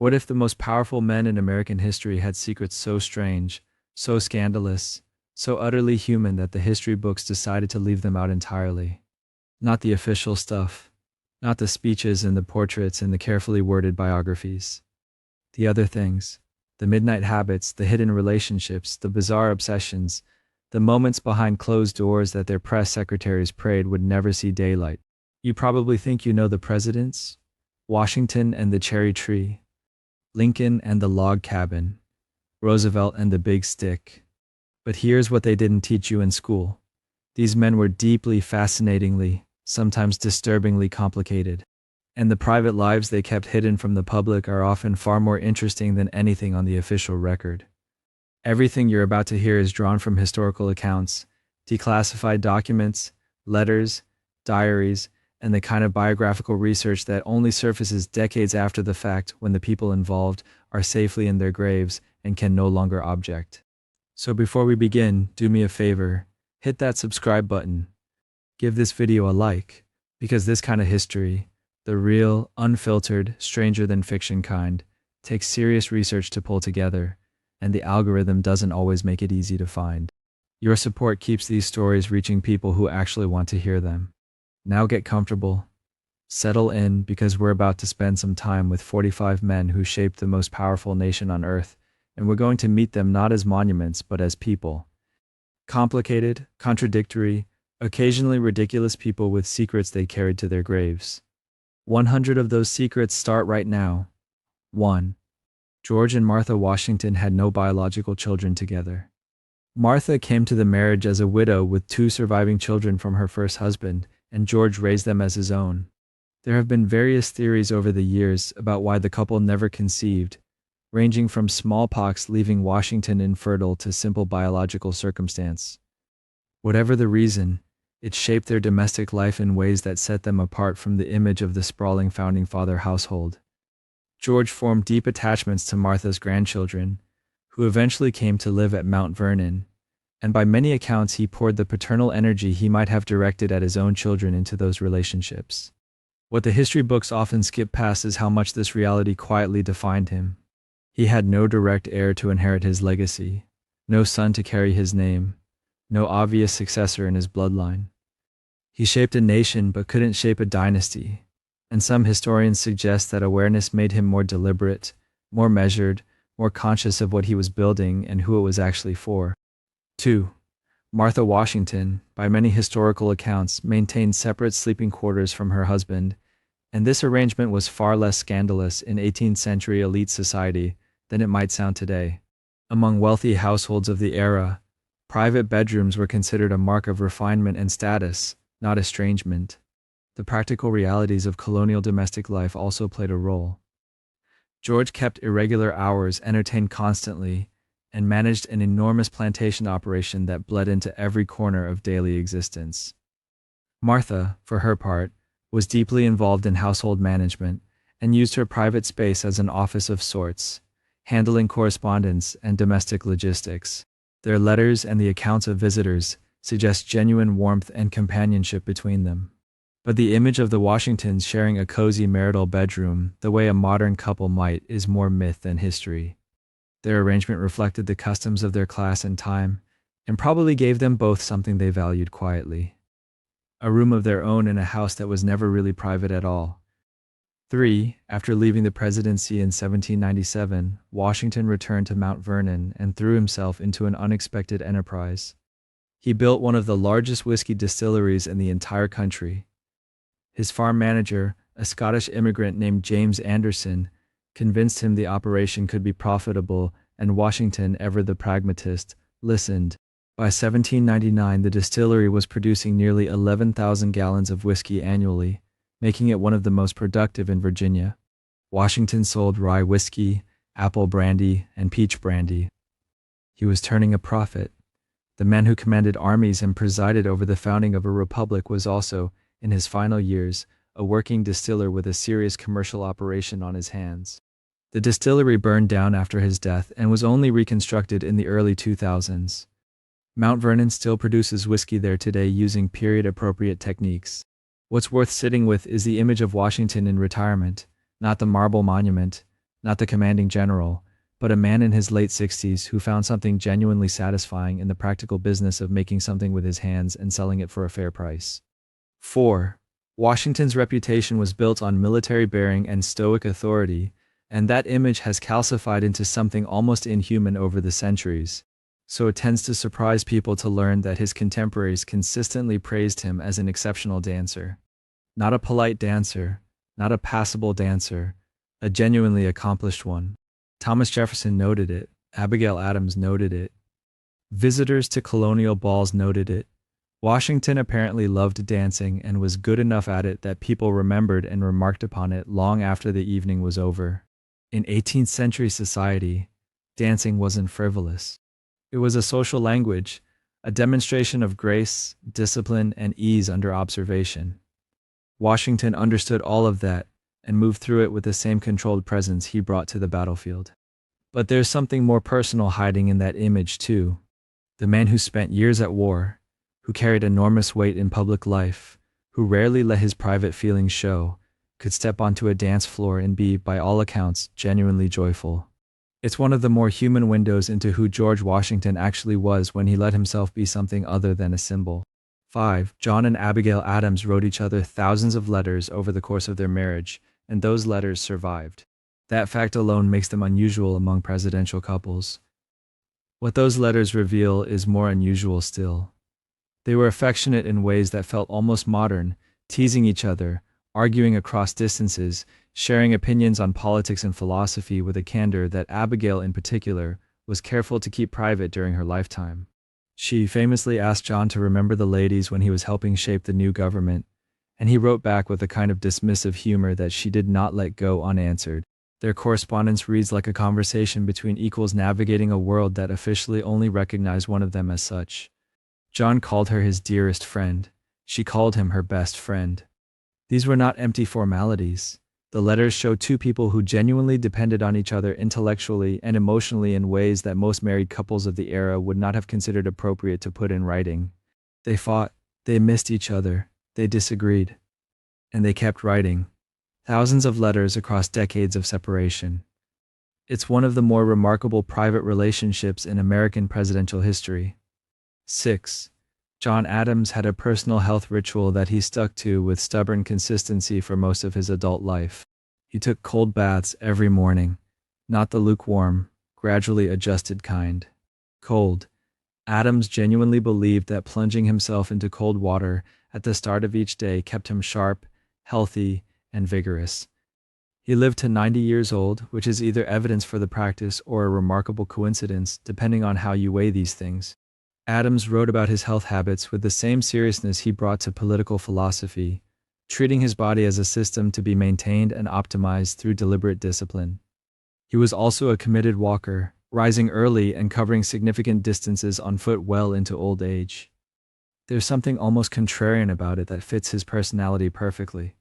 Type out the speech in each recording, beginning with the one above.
What if the most powerful men in American history had secrets so strange, so scandalous, so utterly human that the history books decided to leave them out entirely? Not the official stuff, not the speeches and the portraits and the carefully worded biographies. The other things, the midnight habits, the hidden relationships, the bizarre obsessions, the moments behind closed doors that their press secretaries prayed would never see daylight. You probably think you know the presidents, Washington and the cherry tree, Lincoln and the log cabin, Roosevelt and the big stick. But here's what they didn't teach you in school. These men were deeply, fascinatingly, sometimes disturbingly complicated. And the private lives they kept hidden from the public are often far more interesting than anything on the official record. Everything you're about to hear is drawn from historical accounts, declassified documents, letters, diaries, and the kind of biographical research that only surfaces decades after the fact when the people involved are safely in their graves and can no longer object. So before we begin, do me a favor, hit that subscribe button. Give this video a like, because this kind of history, the real, unfiltered, stranger than fiction kind, takes serious research to pull together, and the algorithm doesn't always make it easy to find. Your support keeps these stories reaching people who actually want to hear them. Now get comfortable, settle in, because we're about to spend some time with 45 men who shaped the most powerful nation on earth, and we're going to meet them not as monuments but as people. Complicated, contradictory, occasionally ridiculous people with secrets they carried to their graves. 100 of those secrets start right now. 1. George and Martha Washington had no biological children together. Martha came to the marriage as a widow with 2 surviving children from her first husband, and George raised them as his own. There have been various theories over the years about why the couple never conceived, ranging from smallpox leaving Washington infertile to simple biological circumstance. Whatever the reason, it shaped their domestic life in ways that set them apart from the image of the sprawling founding father household. George formed deep attachments to Martha's grandchildren, who eventually came to live at Mount Vernon, and by many accounts he poured the paternal energy he might have directed at his own children into those relationships. What the history books often skip past is how much this reality quietly defined him. He had no direct heir to inherit his legacy, no son to carry his name, no obvious successor in his bloodline. He shaped a nation but couldn't shape a dynasty, and some historians suggest that awareness made him more deliberate, more measured, more conscious of what he was building and who it was actually for. 2. Martha Washington, by many historical accounts, maintained separate sleeping quarters from her husband, and this arrangement was far less scandalous in 18th century elite society than it might sound today. Among wealthy households of the era, private bedrooms were considered a mark of refinement and status, not estrangement. The practical realities of colonial domestic life also played a role. George kept irregular hours, entertained constantly, and managed an enormous plantation operation that bled into every corner of daily existence. Martha, for her part, was deeply involved in household management and used her private space as an office of sorts, handling correspondence and domestic logistics. Their letters and the accounts of visitors suggest genuine warmth and companionship between them. But the image of the Washingtons sharing a cozy marital bedroom, the way a modern couple might, is more myth than history. Their arrangement reflected the customs of their class and time, and probably gave them both something they valued quietly: a room of their own in a house that was never really private at all. 3. After leaving the presidency in 1797, Washington returned to Mount Vernon and threw himself into an unexpected enterprise. He built one of the largest whiskey distilleries in the entire country. His farm manager, a Scottish immigrant named James Anderson, convinced him the operation could be profitable, and Washington, ever the pragmatist, listened. By 1799, the distillery was producing nearly 11,000 gallons of whiskey annually, making it one of the most productive in Virginia. Washington sold rye whiskey, apple brandy, and peach brandy. He was turning a profit. The man who commanded armies and presided over the founding of a republic was also, in his final years, a working distiller with a serious commercial operation on his hands. The distillery burned down after his death and was only reconstructed in the early 2000s. Mount Vernon still produces whiskey there today using period-appropriate techniques. What's worth sitting with is the image of Washington in retirement, not the marble monument, not the commanding general, but a man in his late 60s who found something genuinely satisfying in the practical business of making something with his hands and selling it for a fair price. 4. Washington's reputation was built on military bearing and stoic authority, and that image has calcified into something almost inhuman over the centuries. So it tends to surprise people to learn that his contemporaries consistently praised him as an exceptional dancer. Not a polite dancer, not a passable dancer, a genuinely accomplished one. Thomas Jefferson noted it, Abigail Adams noted it. Visitors to colonial balls noted it. Washington apparently loved dancing and was good enough at it that people remembered and remarked upon it long after the evening was over. In 18th century society, dancing wasn't frivolous. It was a social language, a demonstration of grace, discipline, and ease under observation. Washington understood all of that and moved through it with the same controlled presence he brought to the battlefield. But there's something more personal hiding in that image too. The man who spent years at war, who carried enormous weight in public life, who rarely let his private feelings show, could step onto a dance floor and be, by all accounts, genuinely joyful. It's one of the more human windows into who George Washington actually was when he let himself be something other than a symbol. 5. John and Abigail Adams wrote each other thousands of letters over the course of their marriage, and those letters survived. That fact alone makes them unusual among presidential couples. What those letters reveal is more unusual still. They were affectionate in ways that felt almost modern, teasing each other, arguing across distances, sharing opinions on politics and philosophy with a candor that Abigail in particular was careful to keep private during her lifetime. She famously asked John to remember the ladies when he was helping shape the new government, and he wrote back with a kind of dismissive humor that she did not let go unanswered. Their correspondence reads like a conversation between equals navigating a world that officially only recognized one of them as such. John called her his dearest friend. She called him her best friend. These were not empty formalities. The letters show two people who genuinely depended on each other intellectually and emotionally in ways that most married couples of the era would not have considered appropriate to put in writing. They fought, they missed each other, they disagreed, and they kept writing. Thousands of letters across decades of separation. It's one of the more remarkable private relationships in American presidential history. 6. John Adams had a personal health ritual that he stuck to with stubborn consistency for most of his adult life. He took cold baths every morning, not the lukewarm, gradually adjusted kind. Cold. Adams genuinely believed that plunging himself into cold water at the start of each day kept him sharp, healthy, and vigorous. He lived to 90 years old, which is either evidence for the practice or a remarkable coincidence, depending on how you weigh these things. Adams wrote about his health habits with the same seriousness he brought to political philosophy, treating his body as a system to be maintained and optimized through deliberate discipline. He was also a committed walker, rising early and covering significant distances on foot well into old age. There's something almost contrarian about it that fits his personality perfectly.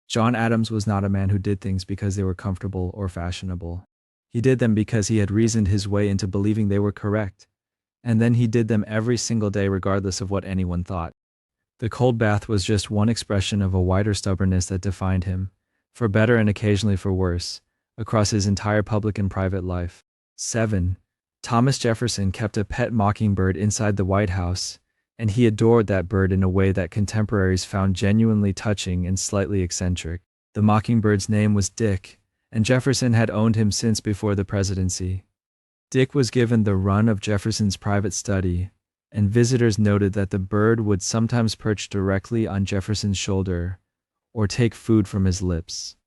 John Adams was not a man who did things because they were comfortable or fashionable. He did them because he had reasoned his way into believing they were correct. And then he did them every single day regardless of what anyone thought. The cold bath was just one expression of a wider stubbornness that defined him, for better and occasionally for worse, across his entire public and private life. 7. Thomas Jefferson kept a pet mockingbird inside the White House, and he adored that bird in a way that contemporaries found genuinely touching and slightly eccentric. The mockingbird's name was Dick, and Jefferson had owned him since before the presidency. Dick was given the run of Jefferson's private study, and visitors noted that the bird would sometimes perch directly on Jefferson's shoulder or take food from his lips.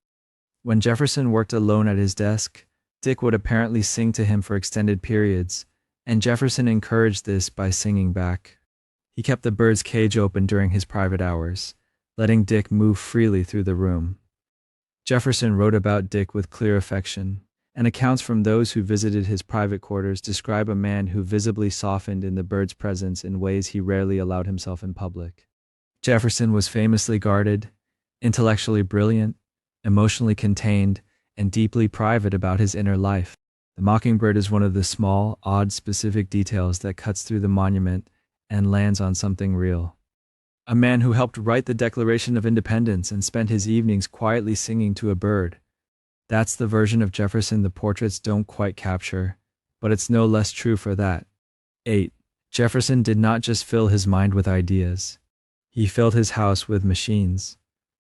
When Jefferson worked alone at his desk, Dick would apparently sing to him for extended periods, and Jefferson encouraged this by singing back. He kept the bird's cage open during his private hours, letting Dick move freely through the room. Jefferson wrote about Dick with clear affection, and accounts from those who visited his private quarters describe a man who visibly softened in the bird's presence in ways he rarely allowed himself in public. Jefferson was famously guarded, intellectually brilliant, emotionally contained, and deeply private about his inner life. The mockingbird is one of the small, odd, specific details that cuts through the monument and lands on something real. A man who helped write the Declaration of Independence and spent his evenings quietly singing to a bird. That's the version of Jefferson the portraits don't quite capture, but it's no less true for that. 8. Jefferson did not just fill his mind with ideas. He filled his house with machines.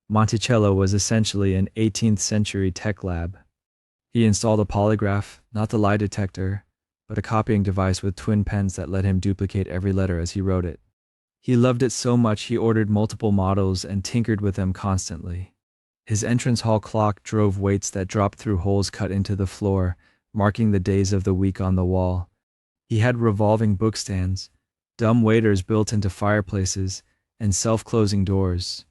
Monticello was essentially an 18th century tech lab. He installed a polygraph, not the lie detector, but a copying device with twin pens that let him duplicate every letter as he wrote it. He loved it so much he ordered multiple models and tinkered with them constantly. His entrance hall clock drove weights that dropped through holes cut into the floor, marking the days of the week on the wall. He had revolving bookstands, dumb waiters built into fireplaces, and self-closing doors.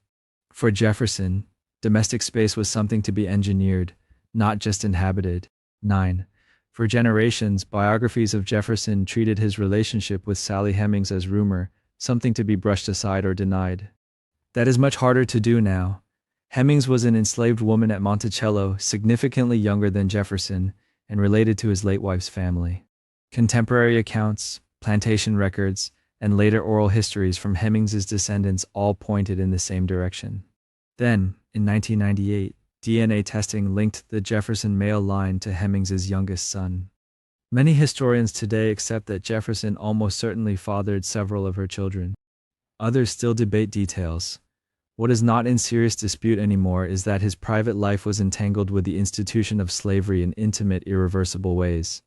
For Jefferson, domestic space was something to be engineered, not just inhabited. 9. For generations, biographies of Jefferson treated his relationship with Sally Hemings as rumor, something to be brushed aside or denied. That is much harder to do now. Hemings was an enslaved woman at Monticello, significantly younger than Jefferson, and related to his late wife's family. Contemporary accounts, plantation records, and later oral histories from Hemings's descendants all pointed in the same direction. Then, in 1998, DNA testing linked the Jefferson male line to Hemings's youngest son. Many historians today accept that Jefferson almost certainly fathered several of her children. Others still debate details. What is not in serious dispute anymore is that his private life was entangled with the institution of slavery in intimate, irreversible ways.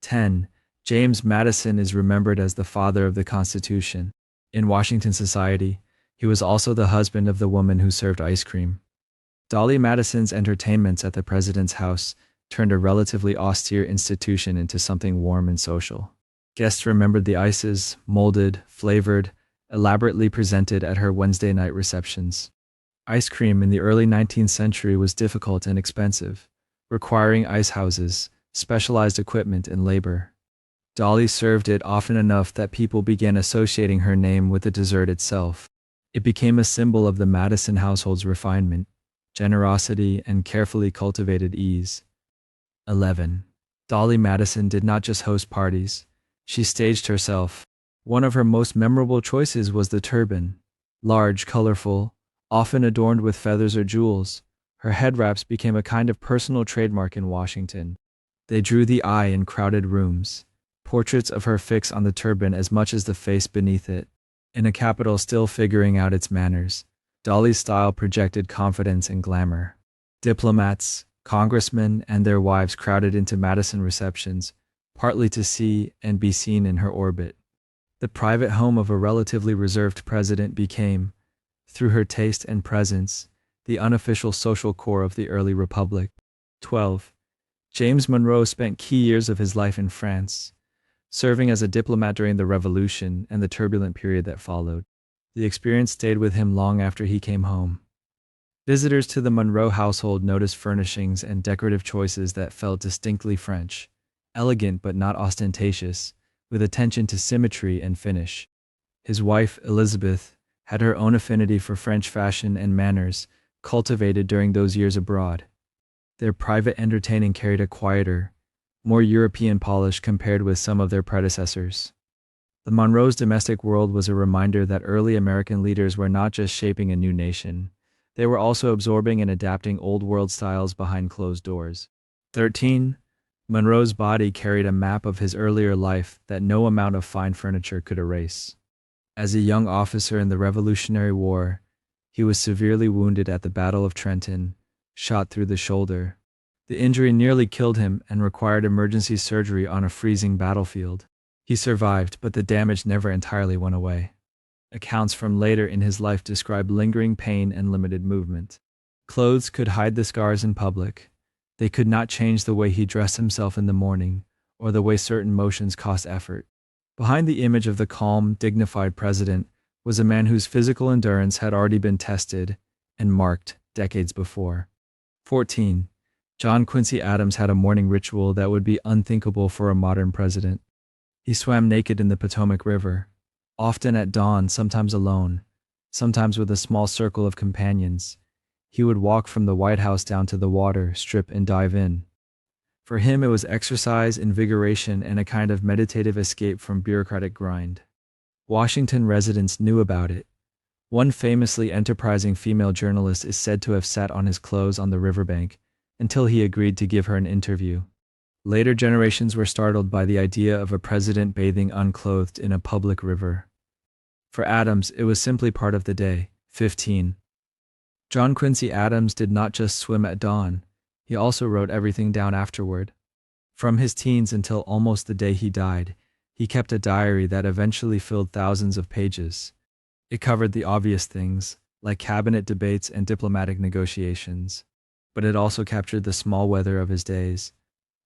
10. James Madison is remembered as the father of the Constitution. In Washington society, he was also the husband of the woman who served ice cream. Dolly Madison's entertainments at the president's house turned a relatively austere institution into something warm and social. Guests remembered the ices, molded, flavored, elaborately presented at her Wednesday night receptions. Ice cream in the early 19th century was difficult and expensive, requiring ice houses, specialized equipment, and labor. Dolly served it often enough that people began associating her name with the dessert itself. It became a symbol of the Madison household's refinement, generosity, and carefully cultivated ease. 11. Dolly Madison did not just host parties. She staged herself. One of her most memorable choices was the turban. Large, colorful, often adorned with feathers or jewels, her head wraps became a kind of personal trademark in Washington. They drew the eye in crowded rooms. Portraits of her fix on the turban as much as the face beneath it. In a capital still figuring out its manners, Dolly's style projected confidence and glamour. Diplomats, congressmen, and their wives crowded into Madison receptions, partly to see and be seen in her orbit. The private home of a relatively reserved president became, through her taste and presence, the unofficial social core of the early republic. 12. James Monroe spent key years of his life in France, serving as a diplomat during the Revolution and the turbulent period that followed. The experience stayed with him long after he came home. Visitors to the Monroe household noticed furnishings and decorative choices that felt distinctly French, elegant but not ostentatious, with attention to symmetry and finish. His wife, Elizabeth, had her own affinity for French fashion and manners, cultivated during those years abroad. Their private entertaining carried a quieter, more European polish compared with some of their predecessors. The Monroes' domestic world was a reminder that early American leaders were not just shaping a new nation, they were also absorbing and adapting old world styles behind closed doors. 13. Monroe's body carried a map of his earlier life that no amount of fine furniture could erase. As a young officer in the Revolutionary War, he was severely wounded at the Battle of Trenton, shot through the shoulder. The injury nearly killed him and required emergency surgery on a freezing battlefield. He survived, but the damage never entirely went away. Accounts from later in his life describe lingering pain and limited movement. Clothes could hide the scars in public. They could not change the way he dressed himself in the morning, or the way certain motions cost effort. Behind the image of the calm, dignified president was a man whose physical endurance had already been tested and marked decades before. 14. John Quincy Adams had a morning ritual that would be unthinkable for a modern president. He swam naked in the Potomac River, often at dawn, sometimes alone, sometimes with a small circle of companions. He would walk from the White House down to the water, strip, and dive in. For him, it was exercise, invigoration, and a kind of meditative escape from bureaucratic grind. Washington residents knew about it. One famously enterprising female journalist is said to have sat on his clothes on the riverbank until he agreed to give her an interview. Later generations were startled by the idea of a president bathing unclothed in a public river. For Adams, it was simply part of the day. 15. John Quincy Adams did not just swim at dawn, he also wrote everything down afterward. From his teens until almost the day he died, he kept a diary that eventually filled thousands of pages. It covered the obvious things, like cabinet debates and diplomatic negotiations, but it also captured the small weather of his days,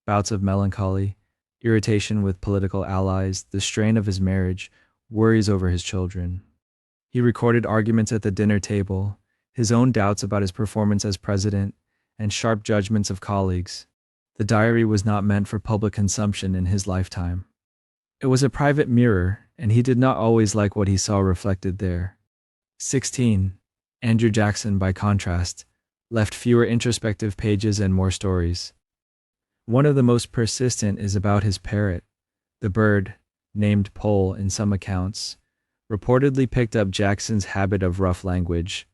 bouts of melancholy, irritation with political allies, the strain of his marriage, worries over his children. He recorded arguments at the dinner table, his own doubts about his performance as president, and sharp judgments of colleagues. The diary was not meant for public consumption in his lifetime. It was a private mirror, and he did not always like what he saw reflected there. 16. Andrew Jackson, by contrast, left fewer introspective pages and more stories. One of the most persistent is about his parrot. The bird, named Pole in some accounts, reportedly picked up Jackson's habit of rough language.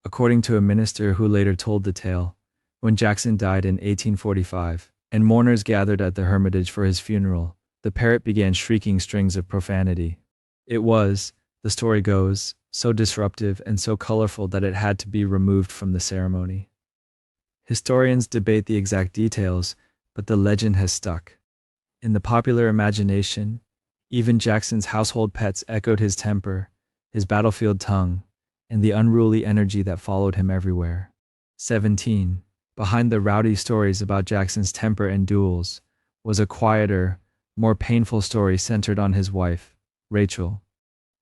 According to a minister who later told the tale, when Jackson died in 1845, and mourners gathered at the Hermitage for his funeral, the parrot began shrieking strings of profanity. It was, the story goes, so disruptive and so colorful that it had to be removed from the ceremony. Historians debate the exact details, but the legend has stuck. In the popular imagination, even Jackson's household pets echoed his temper, his battlefield tongue, and the unruly energy that followed him everywhere. 17. Behind the rowdy stories about Jackson's temper and duels was a quieter, more painful story centered on his wife, Rachel.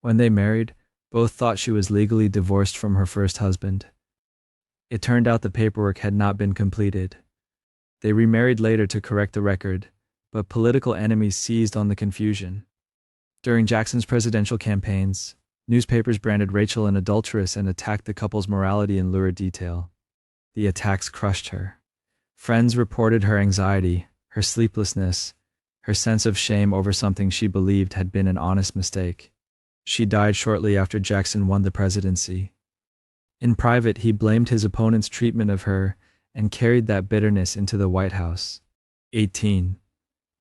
When they married, both thought she was legally divorced from her first husband. It turned out the paperwork had not been completed. They remarried later to correct the record, but political enemies seized on the confusion. During Jackson's presidential campaigns, newspapers branded Rachel an adulteress and attacked the couple's morality in lurid detail. The attacks crushed her. Friends reported her anxiety, her sleeplessness, her sense of shame over something she believed had been an honest mistake. She died shortly after Jackson won the presidency. In private, he blamed his opponent's treatment of her and carried that bitterness into the White House. 18.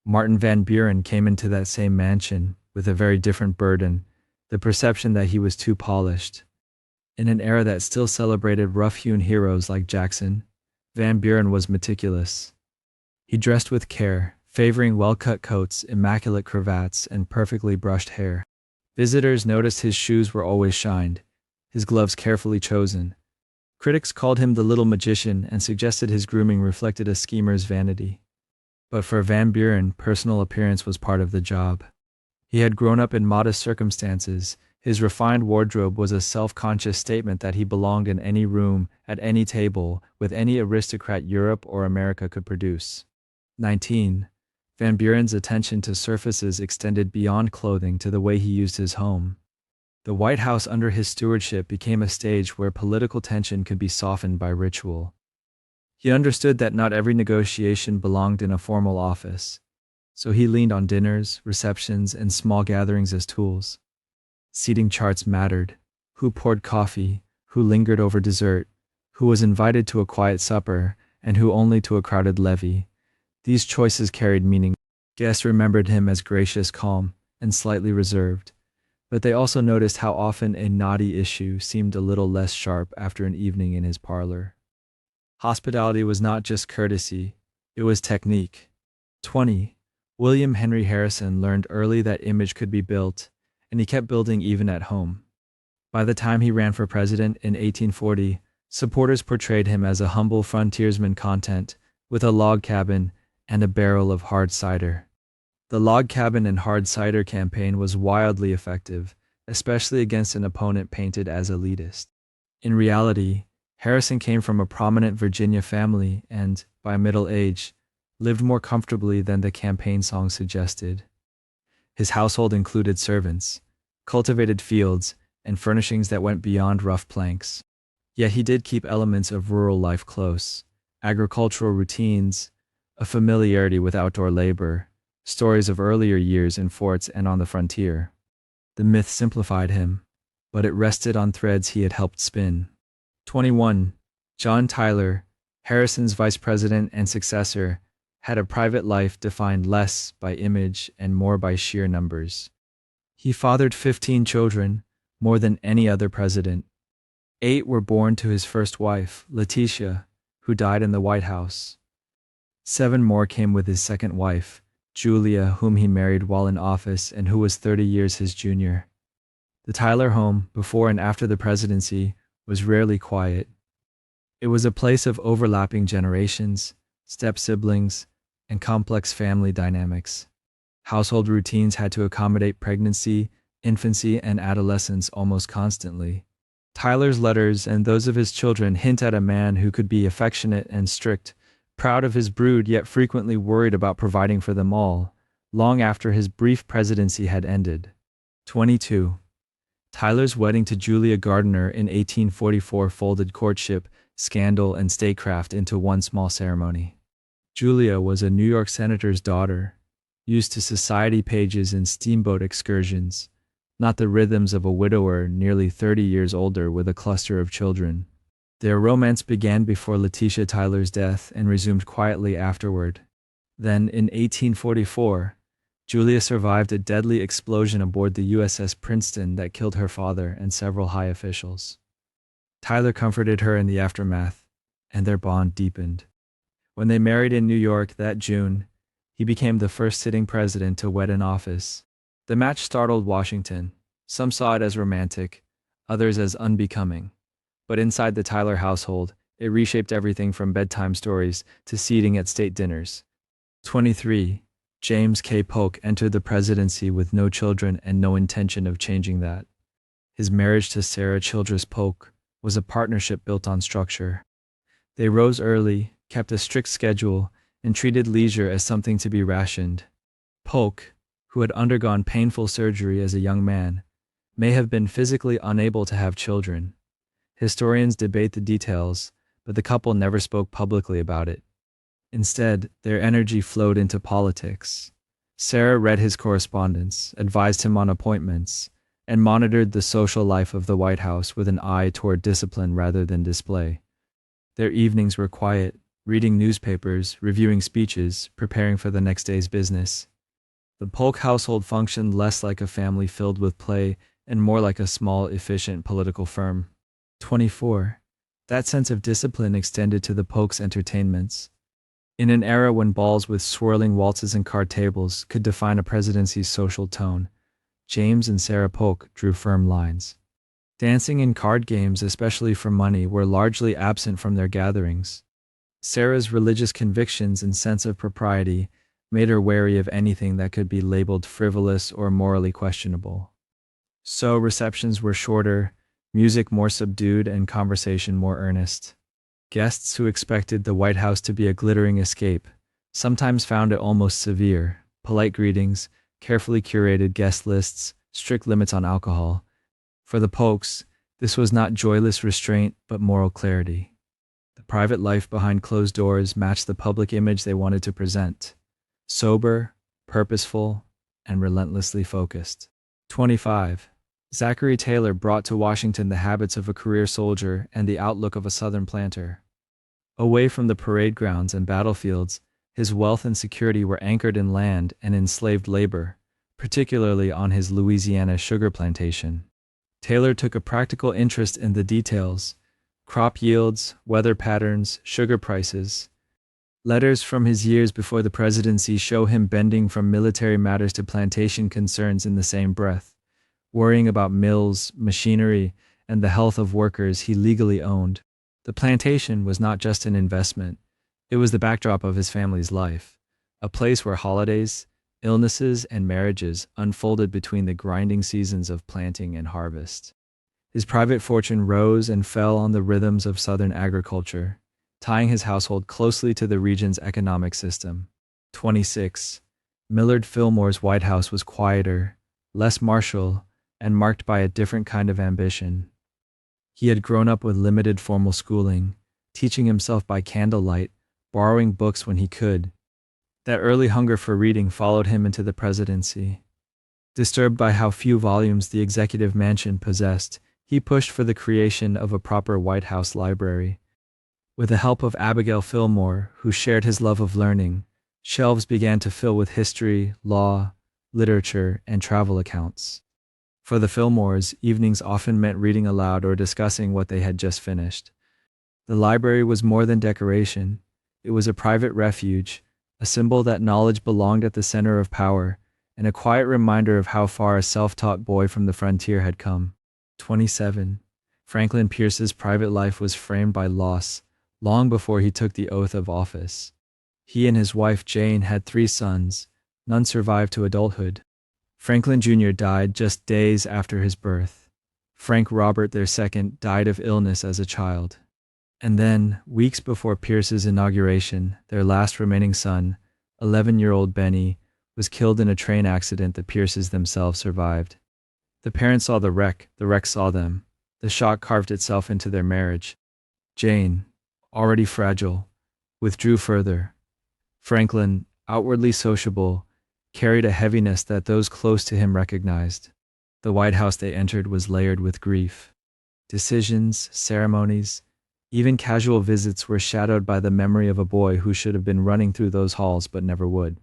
Martin Van Buren came into that same mansion with a very different burden, the perception that he was too polished. In an era that still celebrated rough-hewn heroes like Jackson, Van Buren was meticulous. He dressed with care, favoring well-cut coats, immaculate cravats, and perfectly brushed hair. Visitors noticed his shoes were always shined, his gloves carefully chosen. Critics called him the little magician and suggested his grooming reflected a schemer's vanity. But for Van Buren, personal appearance was part of the job. He had grown up in modest circumstances. His refined wardrobe was a self-conscious statement that he belonged in any room, at any table, with any aristocrat Europe or America could produce. 19. Van Buren's attention to surfaces extended beyond clothing to the way he used his home. The White House under his stewardship became a stage where political tension could be softened by ritual. He understood that not every negotiation belonged in a formal office, so he leaned on dinners, receptions, and small gatherings as tools. Seating charts mattered: who poured coffee, who lingered over dessert, who was invited to a quiet supper, and who only to a crowded levee. These choices carried meaning. Guests remembered him as gracious, calm, and slightly reserved, but they also noticed how often a knotty issue seemed a little less sharp after an evening in his parlor. Hospitality was not just courtesy, it was technique. 20. William Henry Harrison learned early that image could be built, and he kept building even at home. By the time he ran for president in 1840, supporters portrayed him as a humble frontiersman content with a log cabin and a barrel of hard cider. The log cabin and hard cider campaign was wildly effective, especially against an opponent painted as elitist. In reality, Harrison came from a prominent Virginia family and, by middle age, lived more comfortably than the campaign song suggested. His household included servants, cultivated fields, and furnishings that went beyond rough planks. Yet he did keep elements of rural life close: agricultural routines, a familiarity with outdoor labor, stories of earlier years in forts and on the frontier. The myth simplified him, but it rested on threads he had helped spin. 21. John Tyler, Harrison's vice president and successor had a private life defined less by image and more by sheer numbers. He fathered 15 children, more than any other president. 8 were born to his first wife, Letitia, who died in the White House. 7 more came with his second wife, Julia, whom he married while in office and who was 30 years his junior. The Tyler home, before and after the presidency, was rarely quiet. It was a place of overlapping generations, step-siblings, and complex family dynamics. Household routines had to accommodate pregnancy, infancy, and adolescence almost constantly. Tyler's letters and those of his children hint at a man who could be affectionate and strict, proud of his brood yet frequently worried about providing for them all, long after his brief presidency had ended. 22. Tyler's wedding to Julia Gardner in 1844 folded courtship, scandal, and statecraft into one small ceremony. Julia was a New York senator's daughter, used to society pages and steamboat excursions, not the rhythms of a widower nearly 30 years older with a cluster of children. Their romance began before Letitia Tyler's death and resumed quietly afterward. Then, in 1844, Julia survived a deadly explosion aboard the USS Princeton that killed her father and several high officials. Tyler comforted her in the aftermath, and their bond deepened. When they married in New York that June, he became the first sitting president to wed in office. The match startled Washington. Some saw it as romantic, others as unbecoming. But inside the Tyler household, it reshaped everything from bedtime stories to seating at state dinners. 23. James K. Polk entered the presidency with no children and no intention of changing that. His marriage to Sarah Childress Polk was a partnership built on structure. They rose early, kept a strict schedule, and treated leisure as something to be rationed. Polk, who had undergone painful surgery as a young man, may have been physically unable to have children. Historians debate the details, but the couple never spoke publicly about it. Instead, their energy flowed into politics. Sarah read his correspondence, advised him on appointments, and monitored the social life of the White House with an eye toward discipline rather than display. Their evenings were quiet, reading newspapers, reviewing speeches, preparing for the next day's business. The Polk household functioned less like a family filled with play and more like a small, efficient political firm. 24. That sense of discipline extended to the Polk's entertainments. In an era when balls with swirling waltzes and card tables could define a presidency's social tone, James and Sarah Polk drew firm lines. Dancing and card games, especially for money, were largely absent from their gatherings. Sarah's religious convictions and sense of propriety made her wary of anything that could be labeled frivolous or morally questionable. So receptions were shorter, music more subdued, and conversation more earnest. Guests who expected the White House to be a glittering escape sometimes found it almost severe. Polite greetings, carefully curated guest lists, strict limits on alcohol. For the Polks, this was not joyless restraint, but moral clarity. The private life behind closed doors matched the public image they wanted to present: sober, purposeful, and relentlessly focused. 25. Zachary Taylor brought to Washington the habits of a career soldier and the outlook of a Southern planter. Away from the parade grounds and battlefields, his wealth and security were anchored in land and enslaved labor, particularly on his Louisiana sugar plantation. Taylor took a practical interest in the details: crop yields, weather patterns, sugar prices. Letters from his years before the presidency show him bending from military matters to plantation concerns in the same breath, worrying about mills, machinery, and the health of workers he legally owned. The plantation was not just an investment, it was the backdrop of his family's life, a place where holidays, illnesses, and marriages unfolded between the grinding seasons of planting and harvest. His private fortune rose and fell on the rhythms of Southern agriculture, tying his household closely to the region's economic system. 26. Millard Fillmore's White House was quieter, less martial, and marked by a different kind of ambition. He had grown up with limited formal schooling, teaching himself by candlelight, borrowing books when he could. That early hunger for reading followed him into the presidency. Disturbed by how few volumes the executive mansion possessed, he pushed for the creation of a proper White House library. With the help of Abigail Fillmore, who shared his love of learning, shelves began to fill with history, law, literature, and travel accounts. For the Fillmores, evenings often meant reading aloud or discussing what they had just finished. The library was more than decoration. It was a private refuge, a symbol that knowledge belonged at the center of power, and a quiet reminder of how far a self-taught boy from the frontier had come. 27. Franklin Pierce's private life was framed by loss long before he took the oath of office. He and his wife Jane had 3 sons. None survived to adulthood. Franklin Jr. died just days after his birth. Frank Robert II died of illness as a child. And then, weeks before Pierce's inauguration, their last remaining son, 11-year-old Benny, was killed in a train accident the Pierces themselves survived. The parents saw the wreck saw them. The shock carved itself into their marriage. Jane, already fragile, withdrew further. Franklin, outwardly sociable, carried a heaviness that those close to him recognized. The White House they entered was layered with grief. Decisions, ceremonies, even casual visits were shadowed by the memory of a boy who should have been running through those halls but never would.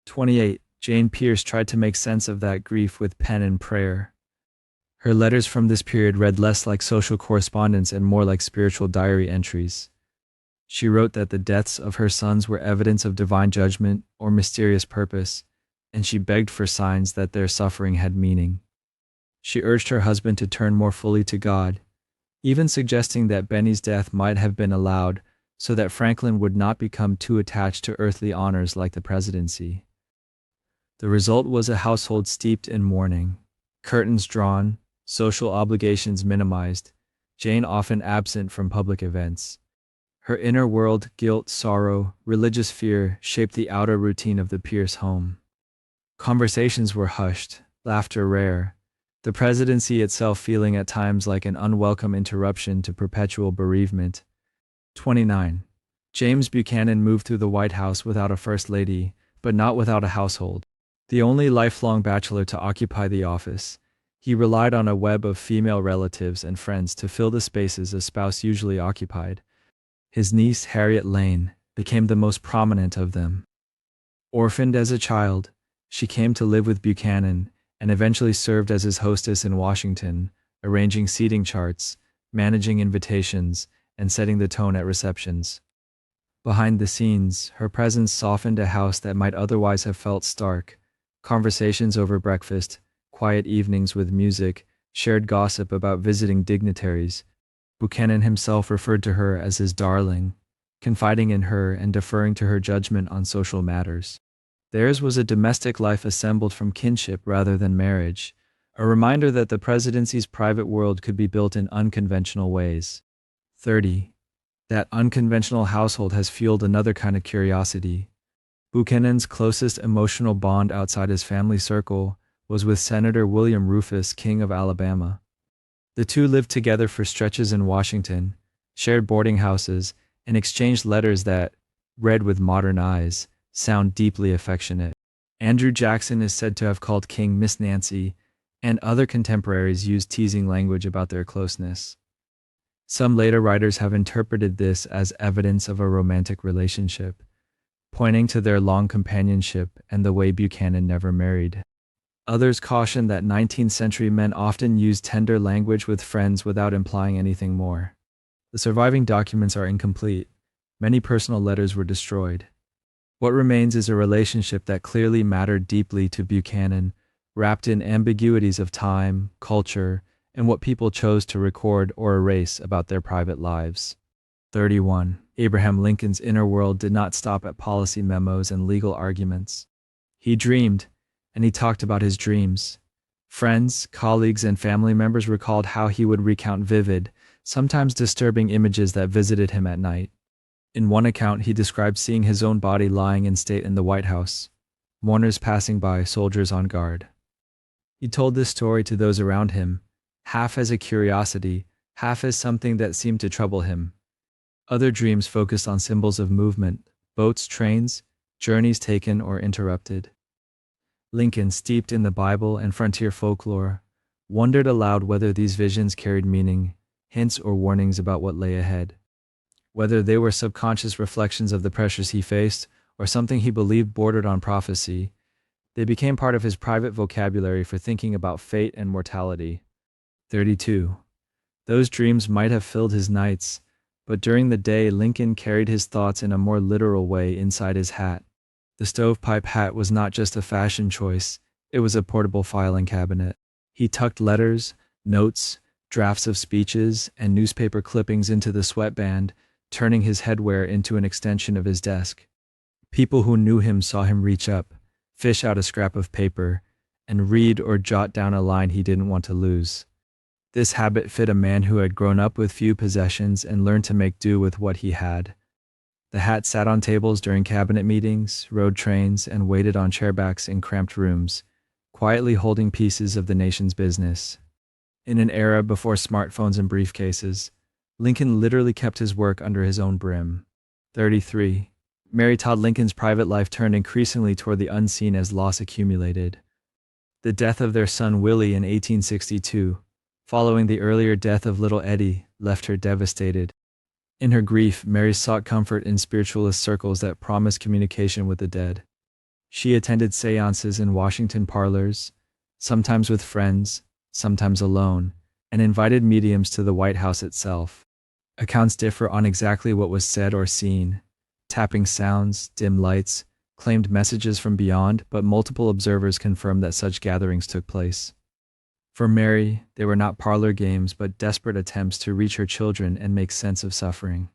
28. Jane Pierce tried to make sense of that grief with pen and prayer. Her letters from this period read less like social correspondence and more like spiritual diary entries. She wrote that the deaths of her sons were evidence of divine judgment or mysterious purpose, and she begged for signs that their suffering had meaning. She urged her husband to turn more fully to God, even suggesting that Benny's death might have been allowed so that Franklin would not become too attached to earthly honors like the presidency. The result was a household steeped in mourning, curtains drawn, social obligations minimized, Jane often absent from public events. Her inner world, guilt, sorrow, religious fear shaped the outer routine of the Pierce home. Conversations were hushed, laughter rare, the presidency itself feeling at times like an unwelcome interruption to perpetual bereavement. 29. James Buchanan moved through the White House without a first lady, but not without a household. The only lifelong bachelor to occupy the office, he relied on a web of female relatives and friends to fill the spaces a spouse usually occupied. His niece, Harriet Lane, became the most prominent of them. Orphaned as a child, she came to live with Buchanan and eventually served as his hostess in Washington, arranging seating charts, managing invitations, and setting the tone at receptions. Behind the scenes, her presence softened a house that might otherwise have felt stark. Conversations over breakfast, quiet evenings with music, shared gossip about visiting dignitaries. Buchanan himself referred to her as his darling, confiding in her and deferring to her judgment on social matters. Theirs was a domestic life assembled from kinship rather than marriage, a reminder that the presidency's private world could be built in unconventional ways. 30. That unconventional household has fueled another kind of curiosity. Buchanan's closest emotional bond outside his family circle was with Senator William Rufus, King of Alabama. The two lived together for stretches in Washington, shared boarding houses, and exchanged letters that, read with modern eyes, sound deeply affectionate. Andrew Jackson is said to have called King Miss Nancy, and other contemporaries used teasing language about their closeness. Some later writers have interpreted this as evidence of a romantic relationship, pointing to their long companionship and the way Buchanan never married. Others caution that 19th century men often used tender language with friends without implying anything more. The surviving documents are incomplete. Many personal letters were destroyed. What remains is a relationship that clearly mattered deeply to Buchanan, wrapped in ambiguities of time, culture, and what people chose to record or erase about their private lives. 31. Abraham Lincoln's inner world did not stop at policy memos and legal arguments. He dreamed, and he talked about his dreams. Friends, colleagues, and family members recalled how he would recount vivid, sometimes disturbing images that visited him at night. In one account, he described seeing his own body lying in state in the White House, mourners passing by, soldiers on guard. He told this story to those around him, half as a curiosity, half as something that seemed to trouble him. Other dreams focused on symbols of movement, boats, trains, journeys taken or interrupted. Lincoln, steeped in the Bible and frontier folklore, wondered aloud whether these visions carried meaning, hints or warnings about what lay ahead. Whether they were subconscious reflections of the pressures he faced or something he believed bordered on prophecy, they became part of his private vocabulary for thinking about fate and mortality. 32. Those dreams might have filled his nights, but during the day Lincoln carried his thoughts in a more literal way inside his hat. The stovepipe hat was not just a fashion choice, it was a portable filing cabinet. He tucked letters, notes, drafts of speeches, and newspaper clippings into the sweatband, turning his headwear into an extension of his desk. People who knew him saw him reach up, fish out a scrap of paper, and read or jot down a line he didn't want to lose. This habit fit a man who had grown up with few possessions and learned to make do with what he had. The hat sat on tables during cabinet meetings, rode trains, and waited on chairbacks in cramped rooms, quietly holding pieces of the nation's business. In an era before smartphones and briefcases, Lincoln literally kept his work under his own brim. 33. Mary Todd Lincoln's private life turned increasingly toward the unseen as loss accumulated. The death of their son Willie in 1862, following the earlier death of little Eddie, left her devastated. In her grief, Mary sought comfort in spiritualist circles that promised communication with the dead. She attended seances in Washington parlors, sometimes with friends, sometimes alone, and invited mediums to the White House itself. Accounts differ on exactly what was said or seen. Tapping sounds, dim lights, claimed messages from beyond, but multiple observers confirmed that such gatherings took place. For Mary, they were not parlor games, but desperate attempts to reach her children and make sense of suffering.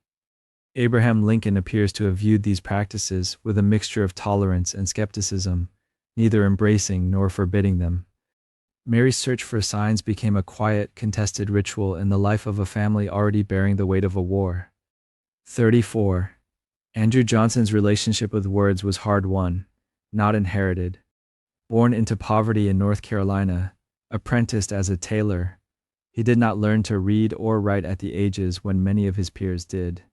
Abraham Lincoln appears to have viewed these practices with a mixture of tolerance and skepticism, neither embracing nor forbidding them. Mary's search for signs became a quiet, contested ritual in the life of a family already bearing the weight of a war. 34. Andrew Johnson's relationship with words was hard-won, not inherited. Born into poverty in North Carolina, apprenticed as a tailor, he did not learn to read or write at the ages when many of his peers did.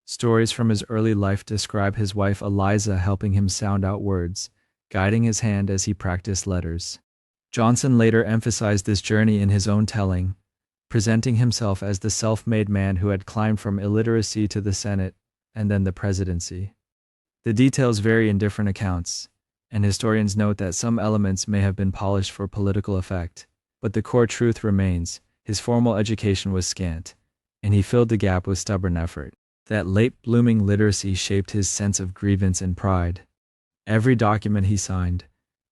Stories from his early life describe his wife Eliza helping him sound out words, guiding his hand as he practiced letters. Johnson later emphasized this journey in his own telling, presenting himself as the self-made man who had climbed from illiteracy to the Senate and then the presidency. The details vary in different accounts, and historians note that some elements may have been polished for political effect, but the core truth remains: his formal education was scant, and he filled the gap with stubborn effort. That late-blooming literacy shaped his sense of grievance and pride. Every document he signed,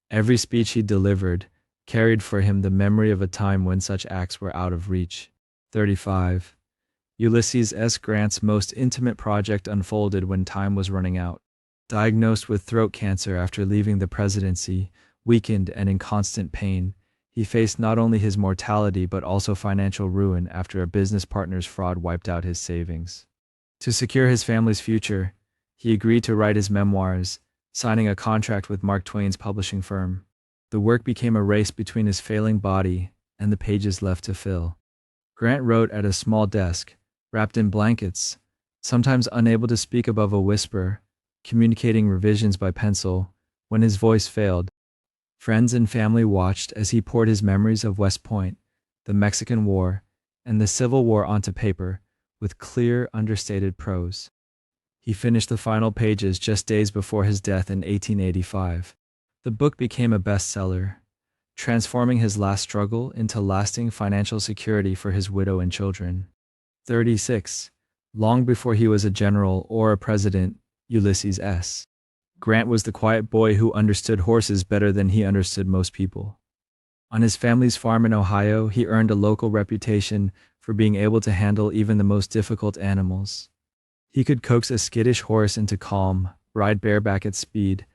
every speech he delivered, carried for him the memory of a time when such acts were out of reach. 35. Ulysses S. Grant's most intimate project unfolded when time was running out. Diagnosed with throat cancer after leaving the presidency, weakened and in constant pain, he faced not only his mortality but also financial ruin after a business partner's fraud wiped out his savings. To secure his family's future, he agreed to write his memoirs, signing a contract with Mark Twain's publishing firm. The work became a race between his failing body and the pages left to fill. Grant wrote at a small desk, wrapped in blankets, sometimes unable to speak above a whisper, communicating revisions by pencil. When his voice failed, friends and family watched as he poured his memories of West Point, the Mexican War, and the Civil War onto paper, with clear, understated prose. He finished the final pages just days before his death in 1885. The book became a bestseller, transforming his last struggle into lasting financial security for his widow and children. 36. Long before he was a general or a president, Ulysses S. Grant was the quiet boy who understood horses better than he understood most people. On his family's farm in Ohio, he earned a local reputation for being able to handle even the most difficult animals. He could coax a skittish horse into calm, ride bareback at speed,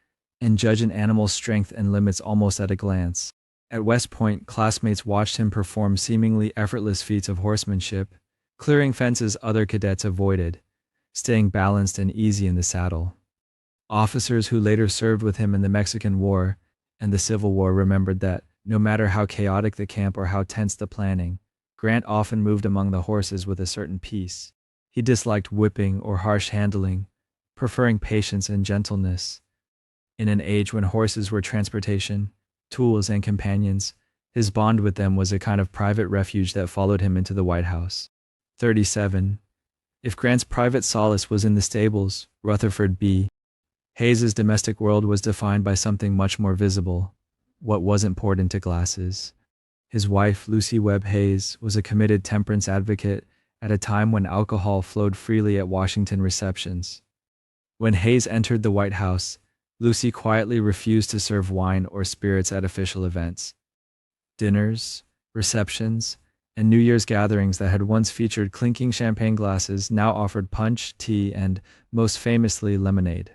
and judge an animal's strength and limits almost at a glance. At West Point, classmates watched him perform seemingly effortless feats of horsemanship, clearing fences other cadets avoided, staying balanced and easy in the saddle. Officers who later served with him in the Mexican War and the Civil War remembered that, no matter how chaotic the camp or how tense the planning, Grant often moved among the horses with a certain peace. He disliked whipping or harsh handling, preferring patience and gentleness. In an age when horses were transportation, tools, and companions, his bond with them was a kind of private refuge that followed him into the White House. 37. If Grant's private solace was in the stables, Rutherford B. Hayes's domestic world was defined by something much more visible: what wasn't poured into glasses. His wife, Lucy Webb Hayes, was a committed temperance advocate at a time when alcohol flowed freely at Washington receptions. When Hayes entered the White House, Lucy quietly refused to serve wine or spirits at official events. Dinners, receptions, and New Year's gatherings that had once featured clinking champagne glasses now offered punch, tea, and, most famously, lemonade.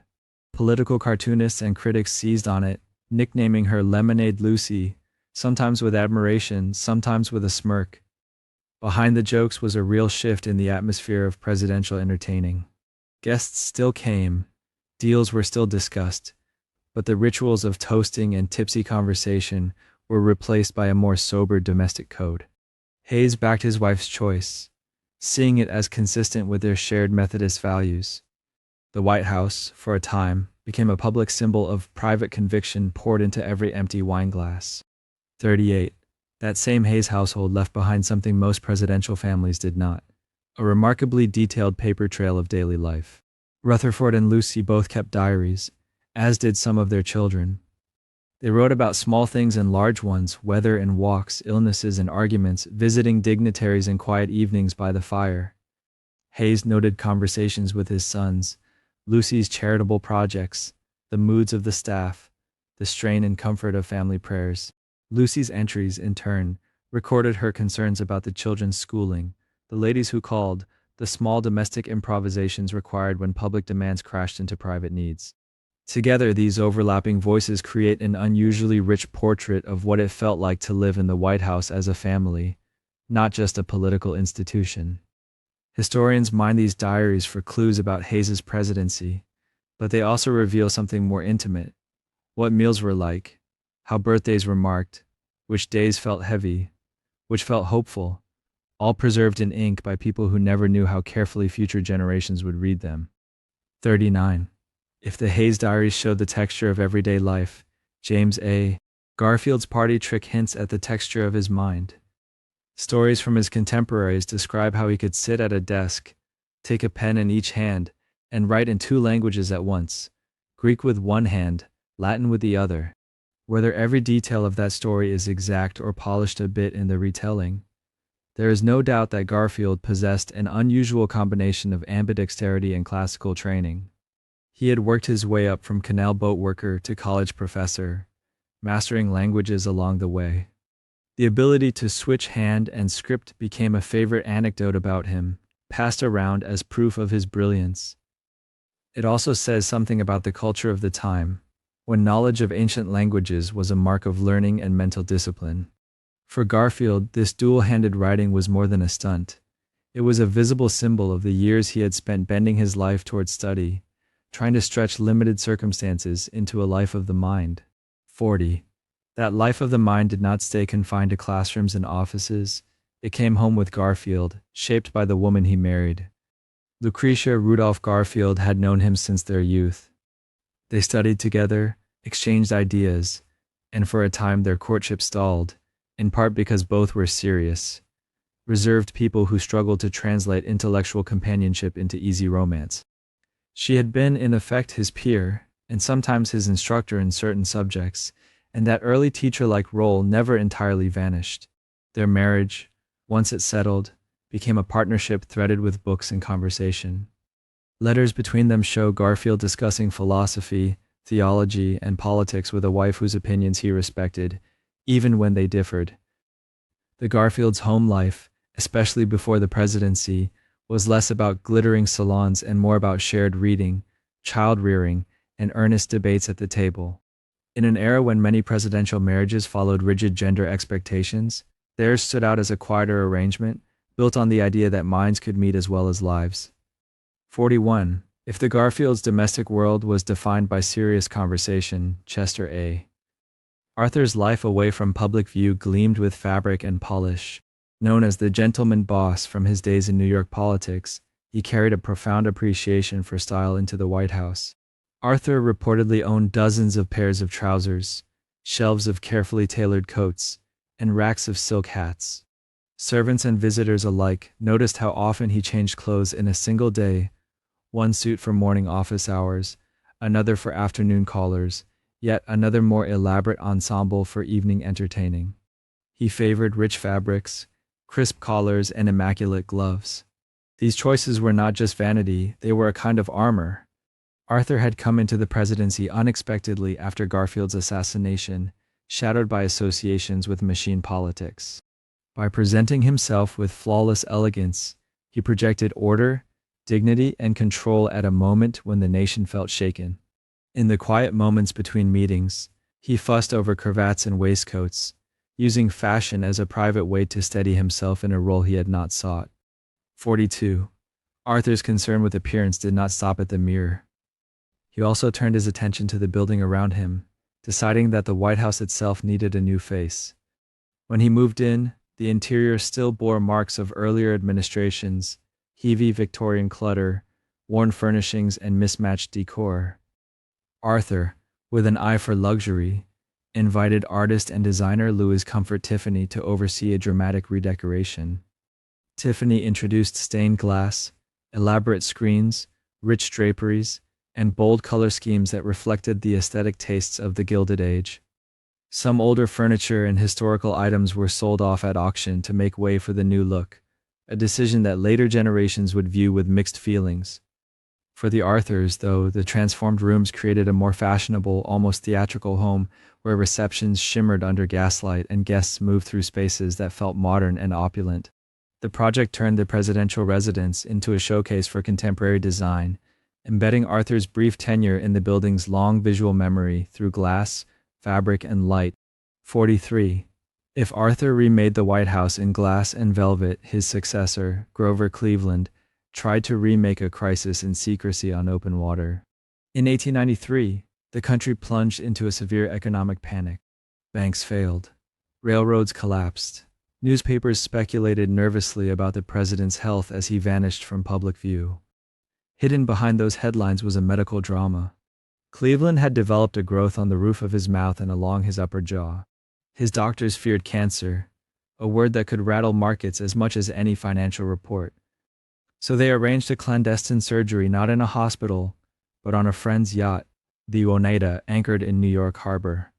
Political cartoonists and critics seized on it, nicknaming her Lemonade Lucy, sometimes with admiration, sometimes with a smirk. Behind the jokes was a real shift in the atmosphere of presidential entertaining. Guests still came, deals were still discussed, but the rituals of toasting and tipsy conversation were replaced by a more sober domestic code. Hayes backed his wife's choice, seeing it as consistent with their shared Methodist values. The White House, for a time, became a public symbol of private conviction poured into every empty wine glass. 38. That same Hayes household left behind something most presidential families did not: a remarkably detailed paper trail of daily life. Rutherford and Lucy both kept diaries, as did some of their children. They wrote about small things and large ones: weather and walks, illnesses and arguments, visiting dignitaries and quiet evenings by the fire. Hayes noted conversations with his sons, Lucy's charitable projects, the moods of the staff, the strain and comfort of family prayers. Lucy's entries, in turn, recorded her concerns about the children's schooling, the ladies who called, the small domestic improvisations required when public demands crashed into private needs. Together, these overlapping voices create an unusually rich portrait of what it felt like to live in the White House as a family, not just a political institution. Historians mine these diaries for clues about Hayes's presidency, but they also reveal something more intimate: what meals were like, how birthdays were marked, which days felt heavy, which felt hopeful, all preserved in ink by people who never knew how carefully future generations would read them. 39. If the Hayes diaries showed the texture of everyday life, James A. Garfield's party trick hints at the texture of his mind. Stories from his contemporaries describe how he could sit at a desk, take a pen in each hand, and write in two languages at once: Greek with one hand, Latin with the other. Whether every detail of that story is exact or polished a bit in the retelling, there is no doubt that Garfield possessed an unusual combination of ambidexterity and classical training. He had worked his way up from canal boat worker to college professor, mastering languages along the way. The ability to switch hand and script became a favorite anecdote about him, passed around as proof of his brilliance. It also says something about the culture of the time, when knowledge of ancient languages was a mark of learning and mental discipline. For Garfield, this dual-handed writing was more than a stunt. It was a visible symbol of the years he had spent bending his life towards study, trying to stretch limited circumstances into a life of the mind. 40. That life of the mind did not stay confined to classrooms and offices. It came home with Garfield, shaped by the woman he married. Lucretia Rudolph Garfield had known him since their youth. They studied together, exchanged ideas, and for a time their courtship stalled, in part because both were serious, reserved people who struggled to translate intellectual companionship into easy romance. She had been, in effect, his peer, and sometimes his instructor in certain subjects, and that early teacher-like role never entirely vanished. Their marriage, once it settled, became a partnership threaded with books and conversation. Letters between them show Garfield discussing philosophy, theology, and politics with a wife whose opinions he respected, even when they differed. The Garfields' home life, especially before the presidency, was less about glittering salons and more about shared reading, child-rearing, and earnest debates at the table. In an era when many presidential marriages followed rigid gender expectations, theirs stood out as a quieter arrangement, built on the idea that minds could meet as well as lives. 41. If the Garfields' domestic world was defined by serious conversation, Chester A. Arthur's life away from public view gleamed with fabric and polish. Known as the gentleman boss from his days in New York politics, he carried a profound appreciation for style into the White House. Arthur reportedly owned dozens of pairs of trousers, shelves of carefully tailored coats, and racks of silk hats. Servants and visitors alike noticed how often he changed clothes in a single day, one suit for morning office hours, another for afternoon callers, yet another more elaborate ensemble for evening entertaining. He favored rich fabrics, crisp collars, and immaculate gloves. These choices were not just vanity, they were a kind of armor. Arthur had come into the presidency unexpectedly after Garfield's assassination, shadowed by associations with machine politics. By presenting himself with flawless elegance, he projected order, dignity, and control at a moment when the nation felt shaken. In the quiet moments between meetings, he fussed over cravats and waistcoats, using fashion as a private way to steady himself in a role he had not sought. 42. Arthur's concern with appearance did not stop at the mirror. He also turned his attention to the building around him, deciding that the White House itself needed a new face. When he moved in, the interior still bore marks of earlier administrations, heavy Victorian clutter, worn furnishings, and mismatched decor. Arthur, with an eye for luxury, invited artist and designer Louis Comfort Tiffany to oversee a dramatic redecoration. Tiffany introduced stained glass, elaborate screens, rich draperies, and bold color schemes that reflected the aesthetic tastes of the Gilded Age. Some older furniture and historical items were sold off at auction to make way for the new look, a decision that later generations would view with mixed feelings. For the Arthurs, though, the transformed rooms created a more fashionable, almost theatrical home where receptions shimmered under gaslight and guests moved through spaces that felt modern and opulent. The project turned the presidential residence into a showcase for contemporary design, embedding Arthur's brief tenure in the building's long visual memory through glass, fabric, and light. 43. If Arthur remade the White House in glass and velvet, his successor, Grover Cleveland, tried to remake a crisis in secrecy on open water. In 1893, the country plunged into a severe economic panic. Banks failed. Railroads collapsed. Newspapers speculated nervously about the president's health as he vanished from public view. Hidden behind those headlines was a medical drama. Cleveland had developed a growth on the roof of his mouth and along his upper jaw. His doctors feared cancer, a word that could rattle markets as much as any financial report. So they arranged a clandestine surgery not in a hospital, but on a friend's yacht, the Oneida, anchored in New York Harbor.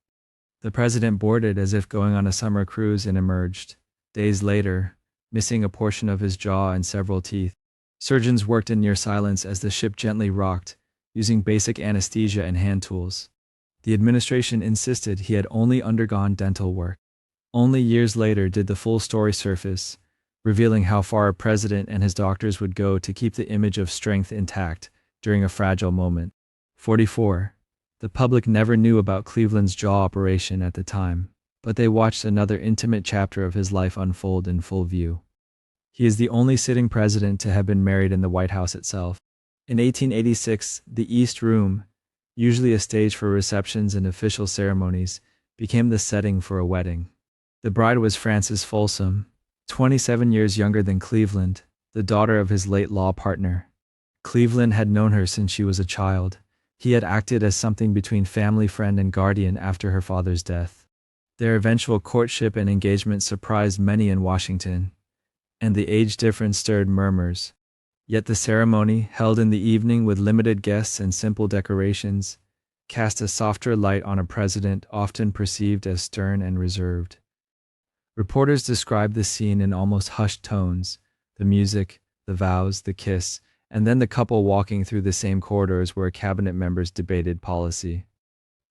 The president boarded as if going on a summer cruise and emerged, days later, missing a portion of his jaw and several teeth. Surgeons worked in near silence as the ship gently rocked, using basic anesthesia and hand tools. The administration insisted he had only undergone dental work. Only years later did the full story surface, revealing how far a president and his doctors would go to keep the image of strength intact during a fragile moment. 44. The public never knew about Cleveland's jaw operation at the time, but they watched another intimate chapter of his life unfold in full view. He is the only sitting president to have been married in the White House itself. In 1886, the East Room, usually a stage for receptions and official ceremonies, became the setting for a wedding. The bride was Frances Folsom, 27 years younger than Cleveland, the daughter of his late law partner. Cleveland had known her since she was a child. He had acted as something between family friend and guardian after her father's death. Their eventual courtship and engagement surprised many in Washington, and the age difference stirred murmurs. Yet the ceremony, held in the evening with limited guests and simple decorations, cast a softer light on a president often perceived as stern and reserved. Reporters described the scene in almost hushed tones, the music, the vows, the kiss, and then the couple walking through the same corridors where cabinet members debated policy.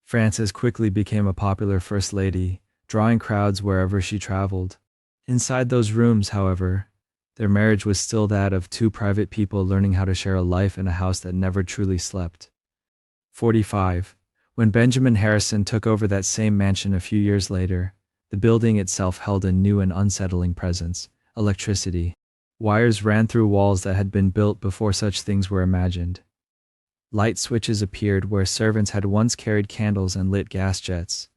Frances quickly became a popular first lady, drawing crowds wherever she traveled. Inside those rooms, however, their marriage was still that of two private people learning how to share a life in a house that never truly slept. 45. When Benjamin Harrison took over that same mansion a few years later, the building itself held a new and unsettling presence: electricity. Wires ran through walls that had been built before such things were imagined. Light switches appeared where servants had once carried candles and lit gas jets.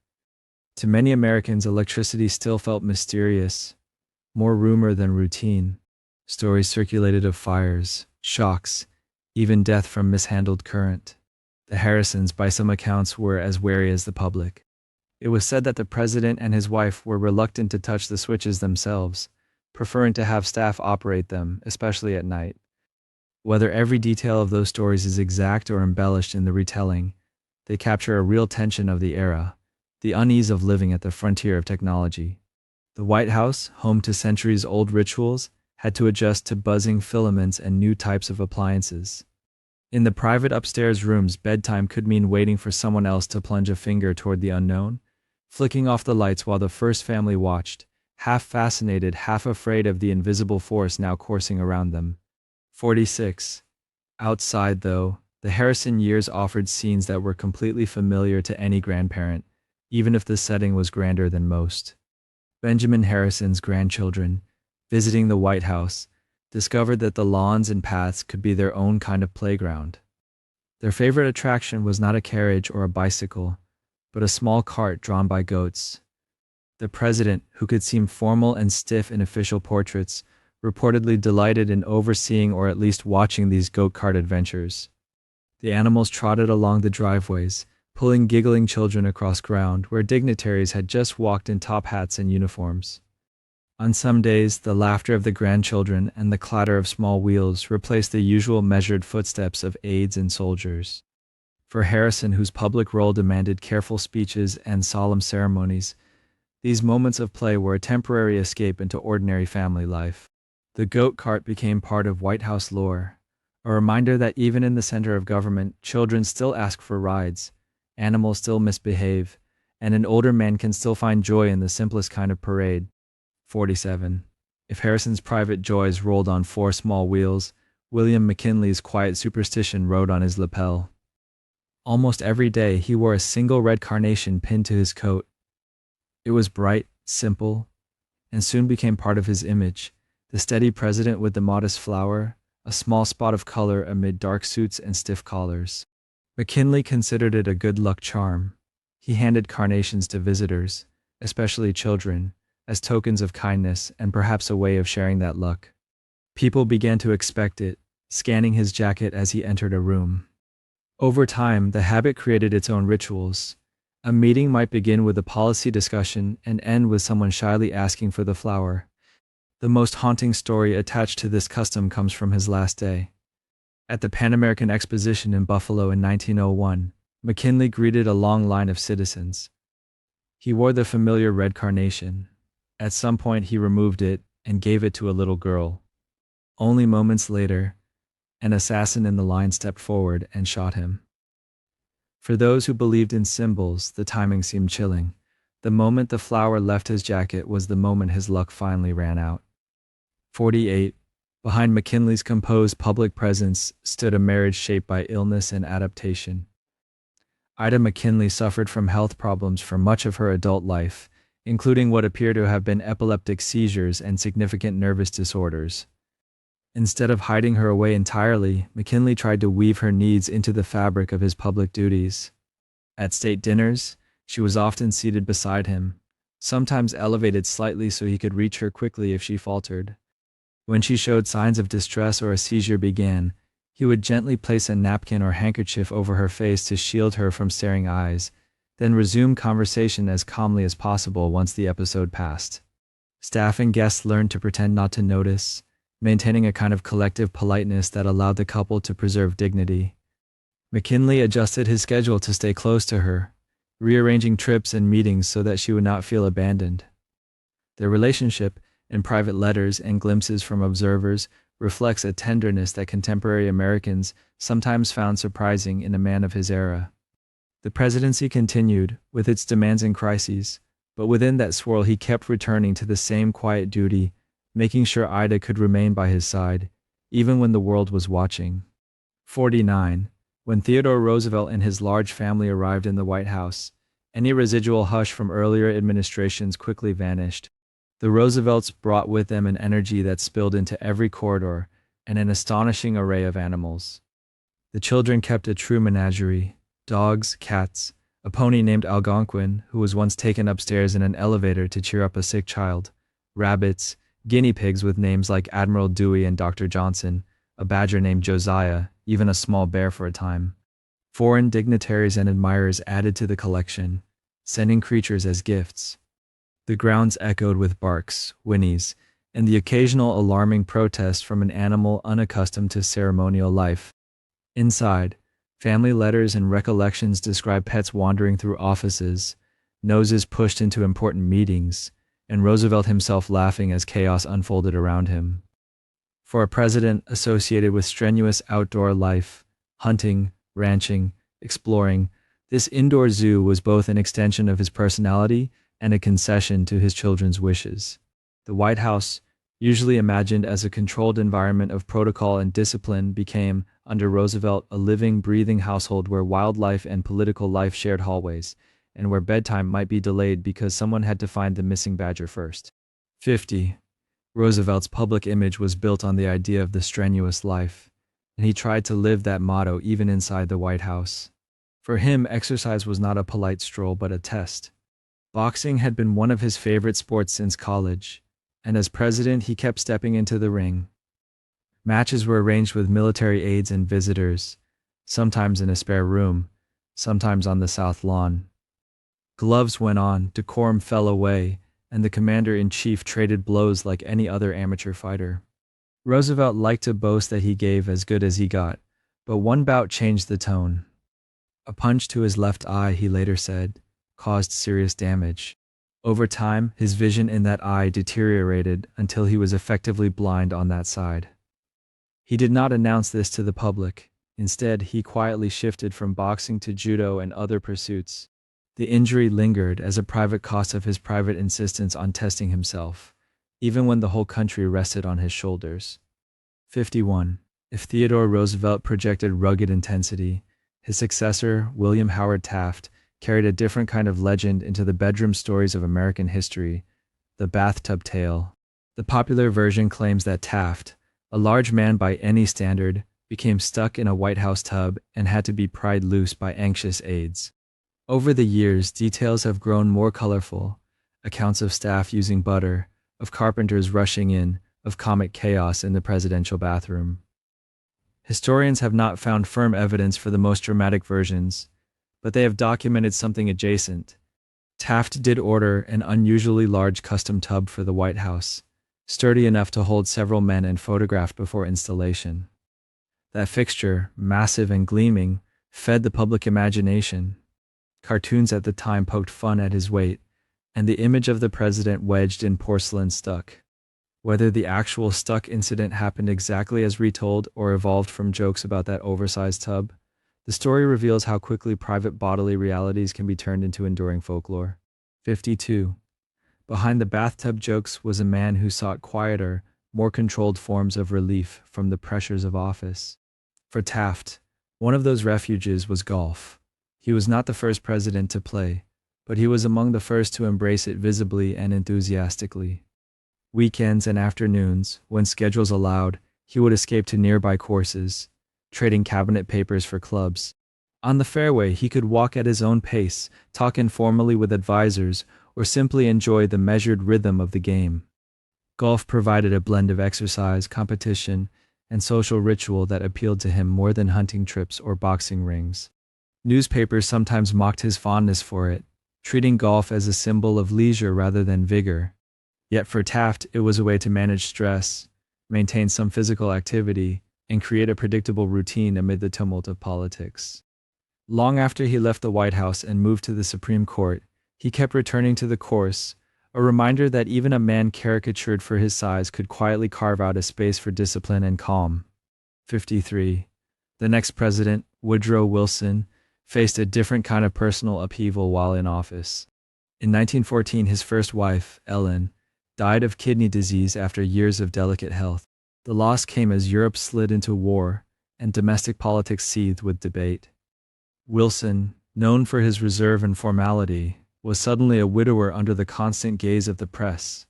To many Americans, electricity still felt mysterious, more rumor than routine. Stories circulated of fires, shocks, even death from mishandled current. The Harrisons, by some accounts, were as wary as the public. It was said that the president and his wife were reluctant to touch the switches themselves, preferring to have staff operate them, especially at night. Whether every detail of those stories is exact or embellished in the retelling, they capture a real tension of the era, the unease of living at the frontier of technology. The White House, home to centuries-old rituals, had to adjust to buzzing filaments and new types of appliances. In the private upstairs rooms, bedtime could mean waiting for someone else to plunge a finger toward the unknown, flicking off the lights while the first family watched, half fascinated, half afraid of the invisible force now coursing around them. 46. Outside, though, the Harrison years offered scenes that were completely familiar to any grandparent, even if the setting was grander than most. Benjamin Harrison's grandchildren, visiting the White House, discovered that the lawns and paths could be their own kind of playground. Their favorite attraction was not a carriage or a bicycle, but a small cart drawn by goats. The president, who could seem formal and stiff in official portraits, reportedly delighted in overseeing or at least watching these goat cart adventures. The animals trotted along the driveways, pulling giggling children across ground where dignitaries had just walked in top hats and uniforms. On some days, the laughter of the grandchildren and the clatter of small wheels replaced the usual measured footsteps of aides and soldiers. For Harrison, whose public role demanded careful speeches and solemn ceremonies, these moments of play were a temporary escape into ordinary family life. The goat cart became part of White House lore, a reminder that even in the center of government, children still ask for rides, animals still misbehave, and an older man can still find joy in the simplest kind of parade. 47. If Harrison's private joys rolled on four small wheels, William McKinley's quiet superstition rode on his lapel. Almost every day, he wore a single red carnation pinned to his coat. It was bright, simple, and soon became part of his image. The steady president with the modest flower, a small spot of color amid dark suits and stiff collars. McKinley considered it a good luck charm. He handed carnations to visitors, especially children, as tokens of kindness and perhaps a way of sharing that luck. People began to expect it, scanning his jacket as he entered a room. Over time, the habit created its own rituals. A meeting might begin with a policy discussion and end with someone shyly asking for the flower. The most haunting story attached to this custom comes from his last day. At the Pan American Exposition in Buffalo in 1901, McKinley greeted a long line of citizens. He wore the familiar red carnation. At some point, he removed it and gave it to a little girl. Only moments later, an assassin in the line stepped forward and shot him. For those who believed in symbols, the timing seemed chilling. The moment the flower left his jacket was the moment his luck finally ran out. 48. Behind McKinley's composed public presence stood a marriage shaped by illness and adaptation. Ida McKinley suffered from health problems for much of her adult life, including what appear to have been epileptic seizures and significant nervous disorders. Instead of hiding her away entirely, McKinley tried to weave her needs into the fabric of his public duties. At state dinners, she was often seated beside him, sometimes elevated slightly so he could reach her quickly if she faltered. When she showed signs of distress or a seizure began, he would gently place a napkin or handkerchief over her face to shield her from staring eyes, then resume conversation as calmly as possible once the episode passed. Staff and guests learned to pretend not to notice, maintaining a kind of collective politeness that allowed the couple to preserve dignity. McKinley adjusted his schedule to stay close to her, rearranging trips and meetings so that she would not feel abandoned. Their relationship, in private letters and glimpses from observers, reflects a tenderness that contemporary Americans sometimes found surprising in a man of his era. The presidency continued, with its demands and crises, but within that swirl he kept returning to the same quiet duty, making sure Ida could remain by his side, even when the world was watching. 49. When Theodore Roosevelt and his large family arrived in the White House, any residual hush from earlier administrations quickly vanished. The Roosevelts brought with them an energy that spilled into every corridor and an astonishing array of animals. The children kept a true menagerie: dogs, cats, a pony named Algonquin, who was once taken upstairs in an elevator to cheer up a sick child, rabbits, guinea pigs with names like Admiral Dewey and Dr. Johnson, a badger named Josiah, even a small bear for a time. Foreign dignitaries and admirers added to the collection, sending creatures as gifts. The grounds echoed with barks, whinnies, and the occasional alarming protest from an animal unaccustomed to ceremonial life. Inside, family letters and recollections describe pets wandering through offices, noses pushed into important meetings, and Roosevelt himself laughing as chaos unfolded around him. For a president associated with strenuous outdoor life, hunting, ranching, exploring, this indoor zoo was both an extension of his personality and a concession to his children's wishes. The White House, usually imagined as a controlled environment of protocol and discipline, became, under Roosevelt, a living, breathing household where wildlife and political life shared hallways, and where bedtime might be delayed because someone had to find the missing badger first. 50. Roosevelt's public image was built on the idea of the strenuous life, and he tried to live that motto even inside the White House. For him, exercise was not a polite stroll but a test. Boxing had been one of his favorite sports since college, and as president he kept stepping into the ring. Matches were arranged with military aides and visitors, sometimes in a spare room, sometimes on the South Lawn. Gloves went on, decorum fell away, and the commander-in-chief traded blows like any other amateur fighter. Roosevelt liked to boast that he gave as good as he got, but one bout changed the tone. A punch to his left eye, he later said, caused serious damage. Over time, his vision in that eye deteriorated until he was effectively blind on that side. He did not announce this to the public. Instead, he quietly shifted from boxing to judo and other pursuits. The injury lingered as a private cost of his private insistence on testing himself, even when the whole country rested on his shoulders. 51. If Theodore Roosevelt projected rugged intensity, his successor, William Howard Taft, carried a different kind of legend into the bedroom stories of American history, the bathtub tale. The popular version claims that Taft, a large man by any standard, became stuck in a White House tub and had to be pried loose by anxious aides. Over the years, details have grown more colorful, accounts of staff using butter, of carpenters rushing in, of comic chaos in the presidential bathroom. Historians have not found firm evidence for the most dramatic versions, but they have documented something adjacent. Taft did order an unusually large custom tub for the White House, sturdy enough to hold several men and photographed before installation. That fixture, massive and gleaming, fed the public imagination. Cartoons at the time poked fun at his weight, and the image of the president wedged in porcelain stuck. Whether the actual stuck incident happened exactly as retold or evolved from jokes about that oversized tub, the story reveals how quickly private bodily realities can be turned into enduring folklore. 52. Behind the bathtub jokes was a man who sought quieter, more controlled forms of relief from the pressures of office. For Taft, one of those refuges was golf. He was not the first president to play, but he was among the first to embrace it visibly and enthusiastically. Weekends and afternoons, when schedules allowed, he would escape to nearby courses, trading cabinet papers for clubs. On the fairway, he could walk at his own pace, talk informally with advisors, or simply enjoy the measured rhythm of the game. Golf provided a blend of exercise, competition, and social ritual that appealed to him more than hunting trips or boxing rings. Newspapers sometimes mocked his fondness for it, treating golf as a symbol of leisure rather than vigor. Yet for Taft, it was a way to manage stress, maintain some physical activity, and create a predictable routine amid the tumult of politics. Long after he left the White House and moved to the Supreme Court, he kept returning to the course, a reminder that even a man caricatured for his size could quietly carve out a space for discipline and calm. 53. The next president, Woodrow Wilson, faced a different kind of personal upheaval while in office. In 1914, his first wife, Ellen, died of kidney disease after years of delicate health. The loss came as Europe slid into war and domestic politics seethed with debate. Wilson, known for his reserve and formality, was suddenly a widower under the constant gaze of the press.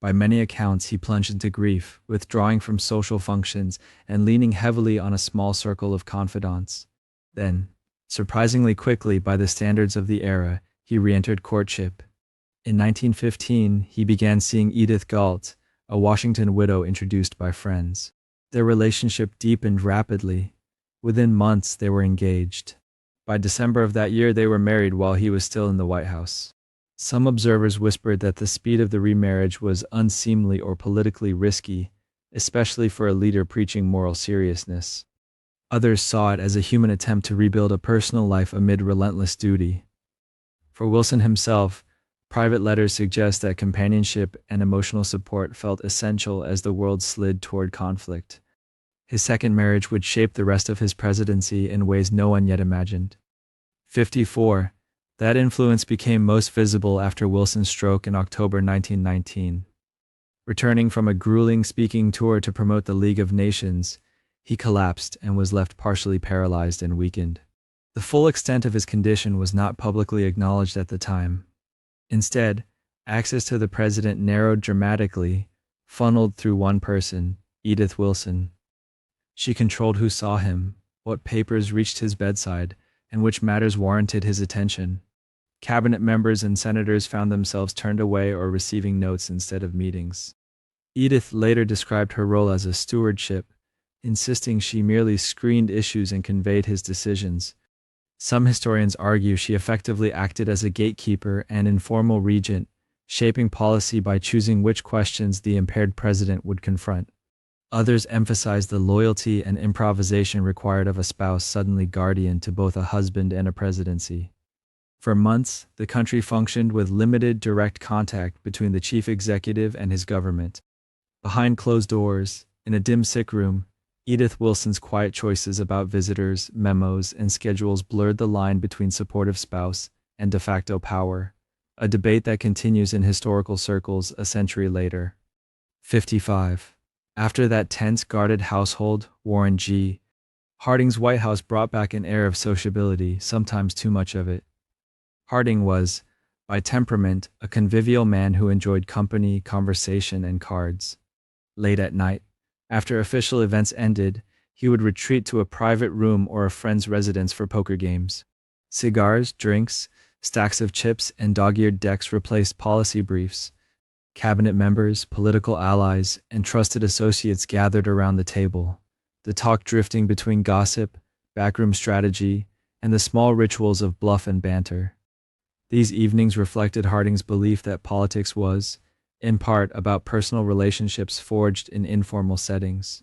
By many accounts, he plunged into grief, withdrawing from social functions and leaning heavily on a small circle of confidants. Then, surprisingly quickly by the standards of the era, he re-entered courtship. In 1915, he began seeing Edith Galt, a Washington widow introduced by friends. Their relationship deepened rapidly. Within months, they were engaged. By December of that year, they were married while he was still in the White House. Some observers whispered that the speed of the remarriage was unseemly or politically risky, especially for a leader preaching moral seriousness. Others saw it as a human attempt to rebuild a personal life amid relentless duty. For Wilson himself, private letters suggest that companionship and emotional support felt essential as the world slid toward conflict. His second marriage would shape the rest of his presidency in ways no one yet imagined. 54. That influence became most visible after Wilson's stroke in October 1919. Returning from a grueling speaking tour to promote the League of Nations, he collapsed and was left partially paralyzed and weakened. The full extent of his condition was not publicly acknowledged at the time. Instead, access to the president narrowed dramatically, funneled through one person, Edith Wilson. She controlled who saw him, what papers reached his bedside, and which matters warranted his attention. Cabinet members and senators found themselves turned away or receiving notes instead of meetings. Edith later described her role as a stewardship, insisting she merely screened issues and conveyed his decisions. Some historians argue she effectively acted as a gatekeeper and informal regent, shaping policy by choosing which questions the impaired president would confront. Others emphasize the loyalty and improvisation required of a spouse suddenly guardian to both a husband and a presidency. For months, the country functioned with limited direct contact between the chief executive and his government. Behind closed doors, in a dim sick room, Edith Wilson's quiet choices about visitors, memos, and schedules blurred the line between supportive spouse and de facto power, a debate that continues in historical circles a century later. 55. After that tense, guarded household, Warren G. Harding's White House brought back an air of sociability, sometimes too much of it. Harding was, by temperament, a convivial man who enjoyed company, conversation, and cards. Late at night, after official events ended, he would retreat to a private room or a friend's residence for poker games. Cigars, drinks, stacks of chips, and dog-eared decks replaced policy briefs. Cabinet members, political allies, and trusted associates gathered around the table, the talk drifting between gossip, backroom strategy, and the small rituals of bluff and banter. These evenings reflected Harding's belief that politics was, in part, about personal relationships forged in informal settings.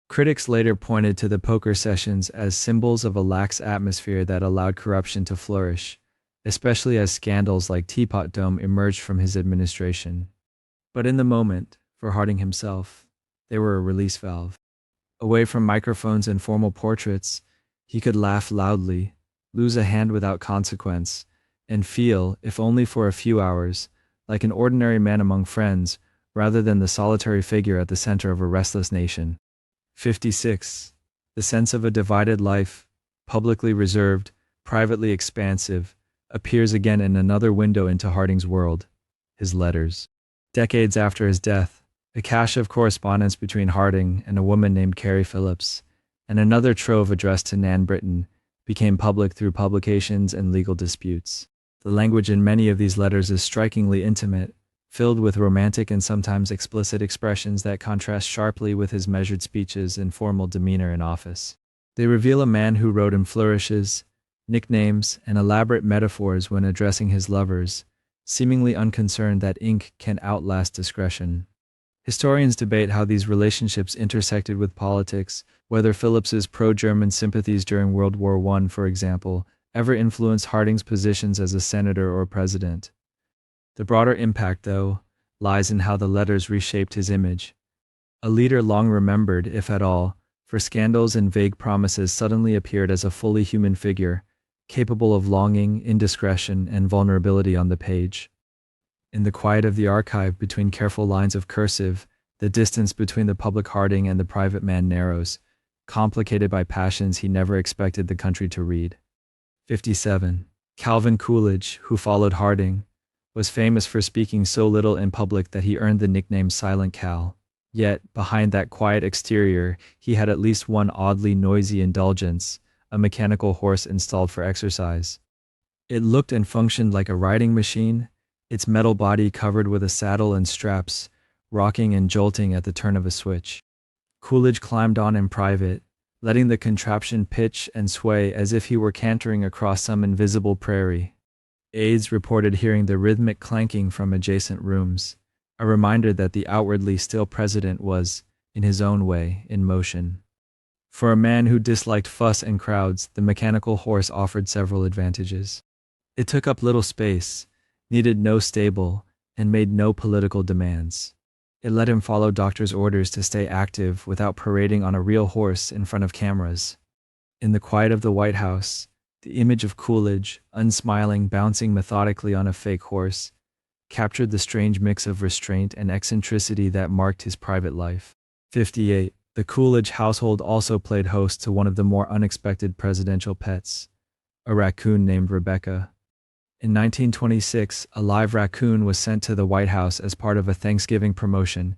Critics later pointed to the poker sessions as symbols of a lax atmosphere that allowed corruption to flourish, especially as scandals like Teapot Dome emerged from his administration. But in the moment, for Harding himself, they were a release valve. Away from microphones and formal portraits, he could laugh loudly, lose a hand without consequence, and feel, if only for a few hours, like an ordinary man among friends, rather than the solitary figure at the center of a restless nation. 56. The sense of a divided life, publicly reserved, privately expansive, appears again in another window into Harding's world, his letters. Decades after his death, a cache of correspondence between Harding and a woman named Carrie Phillips, and another trove addressed to Nan Britton, became public through publications and legal disputes. The language in many of these letters is strikingly intimate, filled with romantic and sometimes explicit expressions that contrast sharply with his measured speeches and formal demeanor in office. They reveal a man who wrote in flourishes, nicknames, and elaborate metaphors when addressing his lovers, seemingly unconcerned that ink can outlast discretion. Historians debate how these relationships intersected with politics, whether Phillips's pro-German sympathies during World War I, for example, ever influenced Harding's positions as a senator or president. The broader impact, though, lies in how the letters reshaped his image. A leader long remembered, if at all, for scandals and vague promises suddenly appeared as a fully human figure, capable of longing, indiscretion, and vulnerability on the page. In the quiet of the archive between careful lines of cursive, the distance between the public Harding and the private man narrows, complicated by passions he never expected the country to read. 57. Calvin Coolidge, who followed Harding, was famous for speaking so little in public that he earned the nickname Silent Cal. Yet, behind that quiet exterior, he had at least one oddly noisy indulgence, a mechanical horse installed for exercise. It looked and functioned like a riding machine, its metal body covered with a saddle and straps, rocking and jolting at the turn of a switch. Coolidge climbed on in private, letting the contraption pitch and sway as if he were cantering across some invisible prairie. Aides reported hearing the rhythmic clanking from adjacent rooms, a reminder that the outwardly still president was, in his own way, in motion. For a man who disliked fuss and crowds, the mechanical horse offered several advantages. It took up little space, needed no stable, and made no political demands. It let him follow doctors' orders to stay active without parading on a real horse in front of cameras. In the quiet of the White House, the image of Coolidge, unsmiling, bouncing methodically on a fake horse, captured the strange mix of restraint and eccentricity that marked his private life. 58. The Coolidge household also played host to one of the more unexpected presidential pets, a raccoon named Rebecca. In 1926, a live raccoon was sent to the White House as part of a Thanksgiving promotion,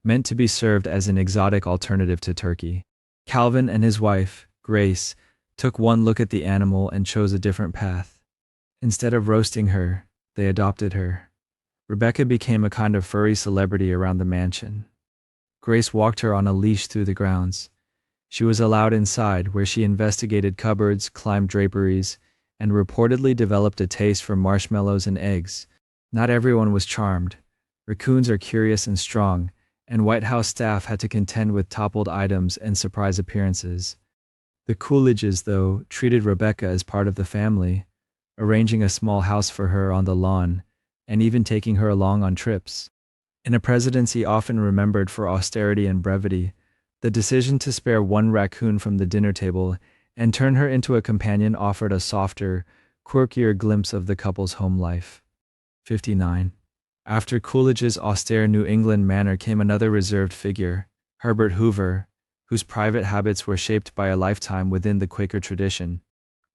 meant to be served as an exotic alternative to turkey. Calvin and his wife, Grace, took one look at the animal and chose a different path. Instead of roasting her, they adopted her. Rebecca became a kind of furry celebrity around the mansion. Grace walked her on a leash through the grounds. She was allowed inside, where she investigated cupboards, climbed draperies, and reportedly developed a taste for marshmallows and eggs. Not everyone was charmed. Raccoons are curious and strong, and White House staff had to contend with toppled items and surprise appearances. The Coolidges, though, treated Rebecca as part of the family, arranging a small house for her on the lawn, and even taking her along on trips. In a presidency often remembered for austerity and brevity, the decision to spare one raccoon from the dinner table and turn her into a companion offered a softer, quirkier glimpse of the couple's home life. 59. After Coolidge's austere New England manner came another reserved figure, Herbert Hoover, whose private habits were shaped by a lifetime within the Quaker tradition.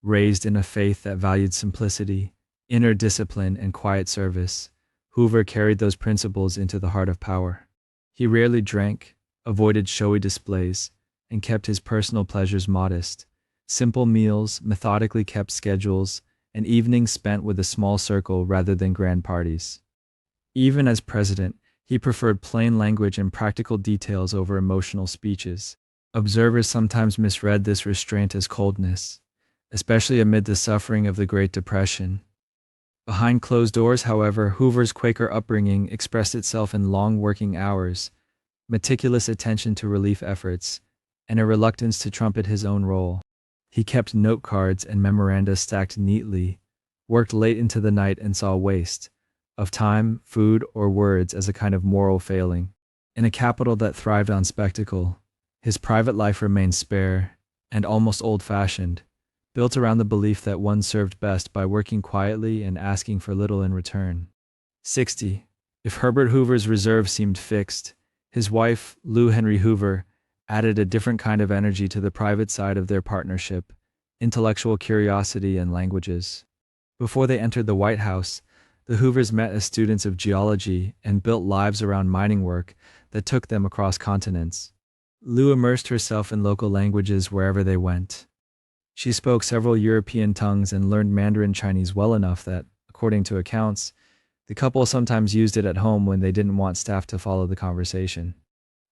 Raised in a faith that valued simplicity, inner discipline, and quiet service, Hoover carried those principles into the heart of power. He rarely drank, avoided showy displays, and kept his personal pleasures modest. Simple meals, methodically kept schedules, and evenings spent with a small circle rather than grand parties. Even as president, he preferred plain language and practical details over emotional speeches. Observers sometimes misread this restraint as coldness, especially amid the suffering of the Great Depression. Behind closed doors, however, Hoover's Quaker upbringing expressed itself in long working hours, meticulous attention to relief efforts, and a reluctance to trumpet his own role. He kept note cards and memoranda stacked neatly, worked late into the night, and saw waste of time, food, or words as a kind of moral failing. In a capital that thrived on spectacle, his private life remained spare and almost old-fashioned, built around the belief that one served best by working quietly and asking for little in return. 60. If Herbert Hoover's reserve seemed fixed, his wife, Lou Henry Hoover, added a different kind of energy to the private side of their partnership, intellectual curiosity and languages. Before they entered the White House, the Hoovers met as students of geology and built lives around mining work that took them across continents. Lou immersed herself in local languages wherever they went. She spoke several European tongues and learned Mandarin Chinese well enough that, according to accounts, the couple sometimes used it at home when they didn't want staff to follow the conversation.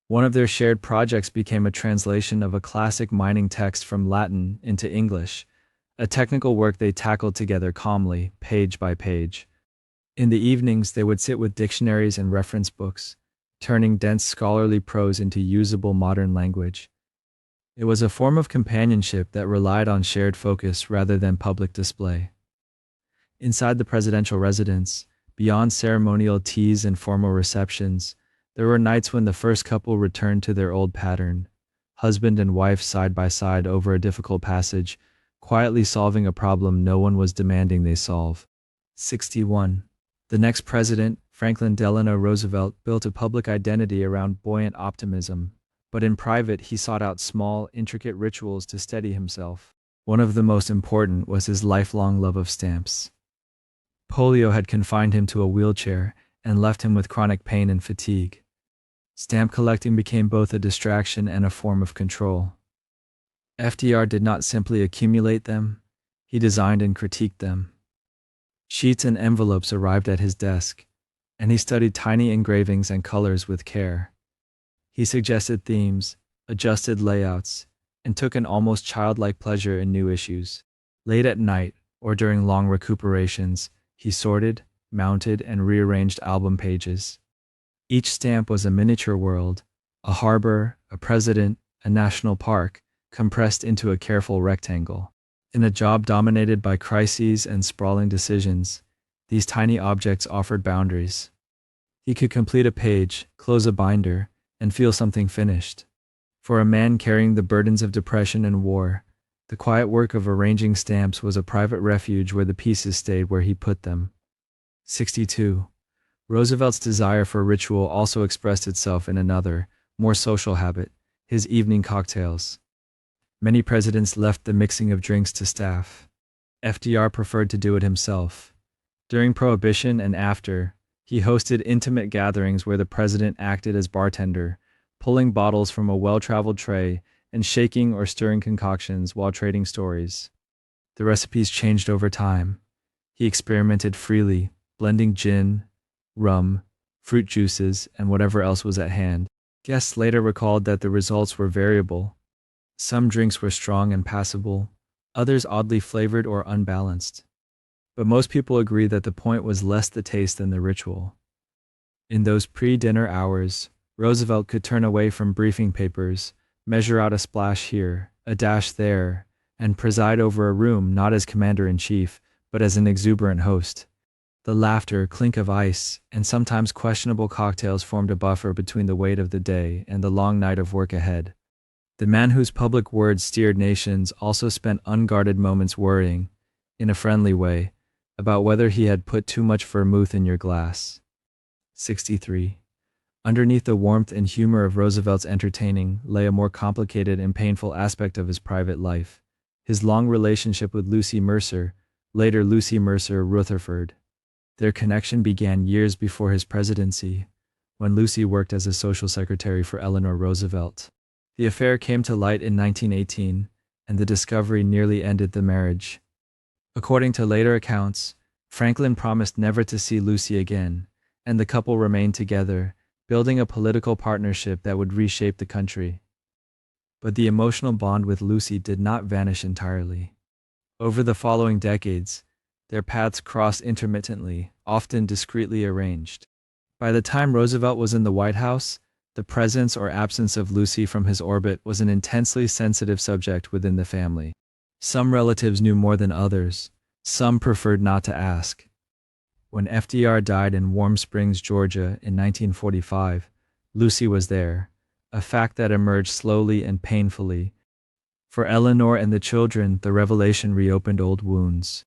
One of their shared projects became a translation of a classic mining text from Latin into English, a technical work they tackled together calmly, page by page. In the evenings, they would sit with dictionaries and reference books, turning dense scholarly prose into usable modern language. It was a form of companionship that relied on shared focus rather than public display. Inside the presidential residence, beyond ceremonial teas and formal receptions, there were nights when the first couple returned to their old pattern, husband and wife side by side over a difficult passage, quietly solving a problem no one was demanding they solve. 61. The next president, Franklin Delano Roosevelt, built a public identity around buoyant optimism, but in private he sought out small, intricate rituals to steady himself. One of the most important was his lifelong love of stamps. Polio had confined him to a wheelchair and left him with chronic pain and fatigue. Stamp collecting became both a distraction and a form of control. FDR did not simply accumulate them, he designed and critiqued them. Sheets and envelopes arrived at his desk, and he studied tiny engravings and colors with care. He suggested themes, adjusted layouts, and took an almost childlike pleasure in new issues. Late at night, or during long recuperations, He sorted, mounted, and rearranged album pages. Each stamp was a miniature world, a harbor, a president, a national park, compressed into a careful rectangle. In a job dominated by crises and sprawling decisions, these tiny objects offered boundaries. He could complete a page, close a binder, and feel something finished. For a man carrying the burdens of depression and war, the quiet work of arranging stamps was a private refuge where the pieces stayed where he put them. 62. Roosevelt's desire for ritual also expressed itself in another, more social habit, his evening cocktails. Many presidents left the mixing of drinks to staff. FDR preferred to do it himself. During Prohibition and after, he hosted intimate gatherings where the president acted as bartender, pulling bottles from a well-traveled tray and shaking or stirring concoctions while trading stories. The recipes changed over time. He experimented freely, blending gin, rum, fruit juices, and whatever else was at hand. Guests later recalled that the results were variable. Some drinks were strong and passable, others oddly flavored or unbalanced. But most people agree that the point was less the taste than the ritual. In those pre-dinner hours, Roosevelt could turn away from briefing papers, measure out a splash here, a dash there, and preside over a room not as commander-in-chief, but as an exuberant host. The laughter, clink of ice, and sometimes questionable cocktails formed a buffer between the weight of the day and the long night of work ahead. The man whose public words steered nations also spent unguarded moments worrying, in a friendly way, about whether he had put too much vermouth in your glass. 63. Underneath the warmth and humor of Roosevelt's entertaining lay a more complicated and painful aspect of his private life, his long relationship with Lucy Mercer, later Lucy Mercer Rutherford. Their connection began years before his presidency, when Lucy worked as a social secretary for Eleanor Roosevelt. The affair came to light in 1918, and the discovery nearly ended the marriage. According to later accounts, Franklin promised never to see Lucy again, and the couple remained together, building a political partnership that would reshape the country. But the emotional bond with Lucy did not vanish entirely. Over the following decades, their paths crossed intermittently, often discreetly arranged. By the time Roosevelt was in the White House, the presence or absence of Lucy from his orbit was an intensely sensitive subject within the family. Some relatives knew more than others. Some preferred not to ask. When FDR died in Warm Springs, Georgia in 1945, Lucy was there, a fact that emerged slowly and painfully. For Eleanor and the children, the revelation reopened old wounds.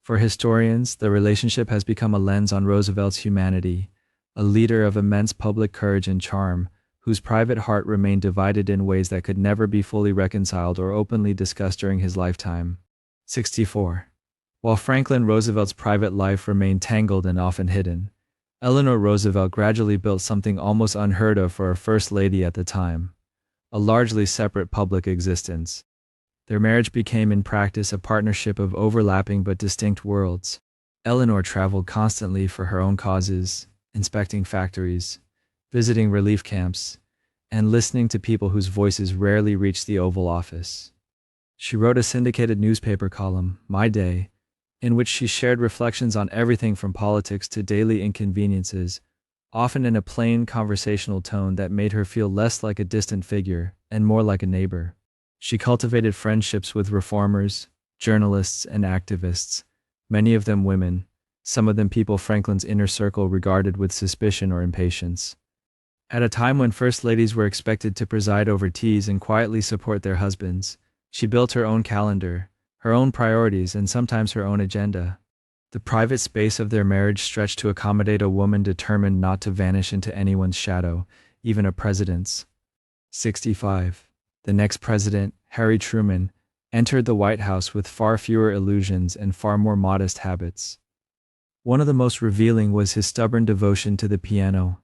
For historians, the relationship has become a lens on Roosevelt's humanity, a leader of immense public courage and charm, whose private heart remained divided in ways that could never be fully reconciled or openly discussed during his lifetime. 64. While Franklin Roosevelt's private life remained tangled and often hidden, Eleanor Roosevelt gradually built something almost unheard of for a first lady at the time, a largely separate public existence. Their marriage became in practice a partnership of overlapping but distinct worlds. Eleanor traveled constantly for her own causes, inspecting factories, visiting relief camps, and listening to people whose voices rarely reached the Oval Office. She wrote a syndicated newspaper column, My Day, in which she shared reflections on everything from politics to daily inconveniences, often in a plain conversational tone that made her feel less like a distant figure and more like a neighbor. She cultivated friendships with reformers, journalists, and activists, many of them women, some of them people Franklin's inner circle regarded with suspicion or impatience. At a time when first ladies were expected to preside over teas and quietly support their husbands, she built her own calendar, her own priorities, and sometimes her own agenda. The private space of their marriage stretched to accommodate a woman determined not to vanish into anyone's shadow, even a president's. 65. The next president, Harry Truman, entered the White House with far fewer illusions and far more modest habits. One of the most revealing was his stubborn devotion to the piano.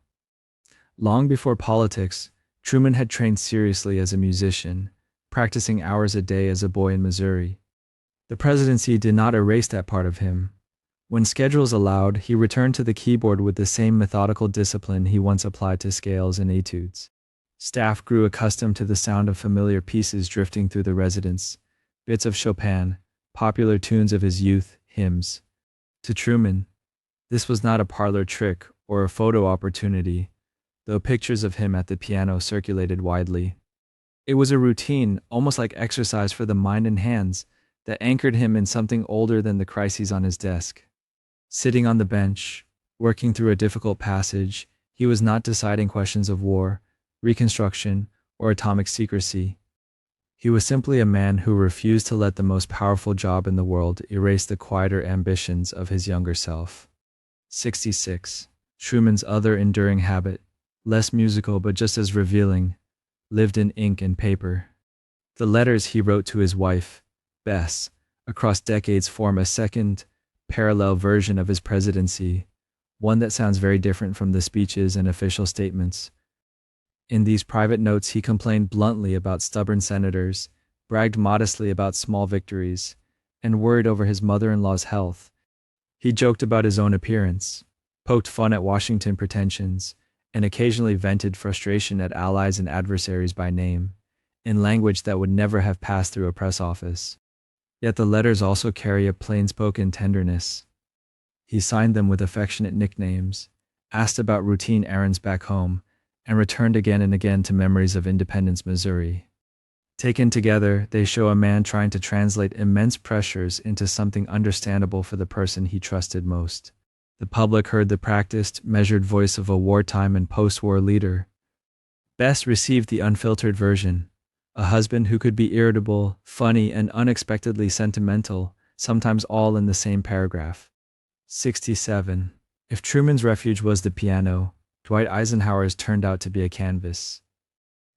Long before politics, Truman had trained seriously as a musician, practicing hours a day as a boy in Missouri. The presidency did not erase that part of him. When schedules allowed, he returned to the keyboard with the same methodical discipline he once applied to scales and etudes. Staff grew accustomed to the sound of familiar pieces drifting through the residence, bits of Chopin, popular tunes of his youth, hymns. To Truman, This was not a parlor trick or a photo opportunity, though pictures of him at the piano circulated widely. It was a routine, almost like exercise for the mind and hands, that anchored him in something older than the crises on his desk. Sitting on the bench, working through a difficult passage, he was not deciding questions of war, reconstruction, or atomic secrecy. He was simply a man who refused to let the most powerful job in the world erase the quieter ambitions of his younger self. 66. Truman's other enduring habit, less musical but just as revealing, lived in ink and paper. The letters he wrote to his wife, Bess, across decades form a second, parallel version of his presidency, one that sounds very different from the speeches and official statements. In these private notes, he complained bluntly about stubborn senators, bragged modestly about small victories, and worried over his mother-in-law's health. He joked about his own appearance, poked fun at Washington pretensions, and occasionally vented frustration at allies and adversaries by name, in language that would never have passed through a press office. Yet the letters also carry a plain-spoken tenderness. He signed them with affectionate nicknames, asked about routine errands back home, and returned again and again to memories of Independence, Missouri. Taken together, they show a man trying to translate immense pressures into something understandable for the person he trusted most. The public heard the practiced, measured voice of a wartime and post-war leader. Bess received the unfiltered version, a husband who could be irritable, funny, and unexpectedly sentimental, sometimes all in the same paragraph. 67. If Truman's refuge was the piano, Dwight Eisenhower's turned out to be a canvas.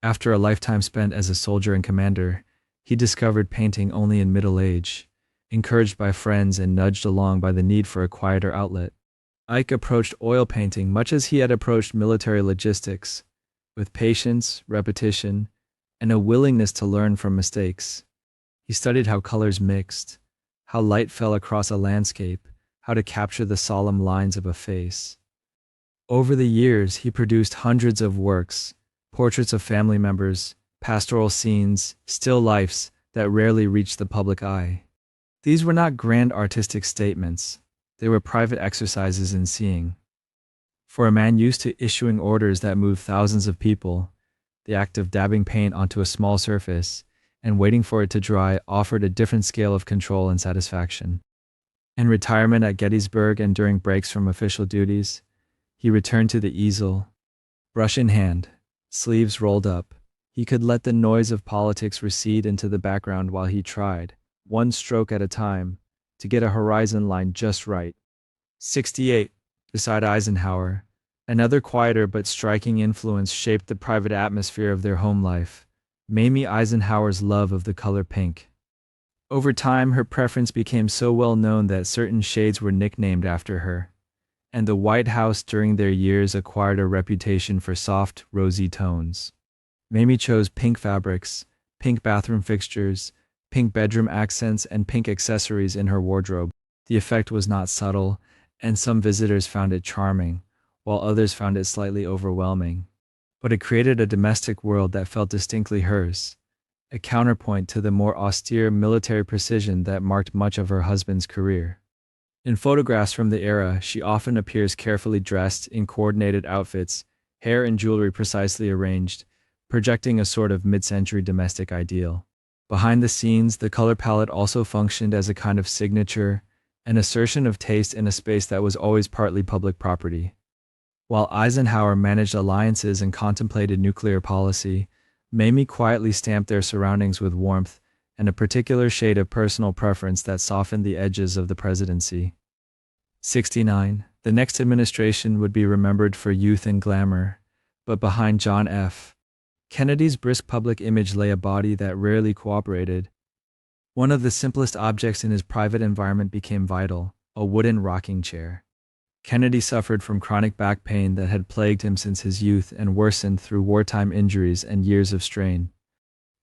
After a lifetime spent as a soldier and commander, he discovered painting only in middle age, encouraged by friends and nudged along by the need for a quieter outlet. Ike approached oil painting much as he had approached military logistics, with patience, repetition, and a willingness to learn from mistakes. He studied how colors mixed, how light fell across a landscape, how to capture the solemn lines of a face. Over the years, he produced hundreds of works, portraits of family members, pastoral scenes, still lifes that rarely reached the public eye. These were not grand artistic statements. They were private exercises in seeing. For a man used to issuing orders that moved thousands of people, the act of dabbing paint onto a small surface and waiting for it to dry offered a different scale of control and satisfaction. In retirement at Gettysburg and during breaks from official duties, he returned to the easel, brush in hand, sleeves rolled up. He could let the noise of politics recede into the background while he tried, one stroke at a time, to get a horizon line just right. 68. Beside Eisenhower, another quieter but striking influence shaped the private atmosphere of their home life, Mamie Eisenhower's love of the color pink. Over time, her preference became so well known that certain shades were nicknamed after her, and the White House during their years acquired a reputation for soft, rosy tones. Mamie chose pink fabrics, pink bathroom fixtures, pink bedroom accents, and pink accessories in her wardrobe. The effect was not subtle, and some visitors found it charming, while others found it slightly overwhelming. But it created a domestic world that felt distinctly hers, a counterpoint to the more austere military precision that marked much of her husband's career. In photographs from the era, she often appears carefully dressed in coordinated outfits, hair and jewelry precisely arranged, projecting a sort of mid-century domestic ideal. Behind the scenes, the color palette also functioned as a kind of signature, an assertion of taste in a space that was always partly public property. While Eisenhower managed alliances and contemplated nuclear policy, Mamie quietly stamped their surroundings with warmth and a particular shade of personal preference that softened the edges of the presidency. 69. The next administration would be remembered for youth and glamour, but behind John F. Kennedy's brisk public image lay a body that rarely cooperated. One of the simplest objects in his private environment became vital, a wooden rocking chair. Kennedy suffered from chronic back pain that had plagued him since his youth and worsened through wartime injuries and years of strain.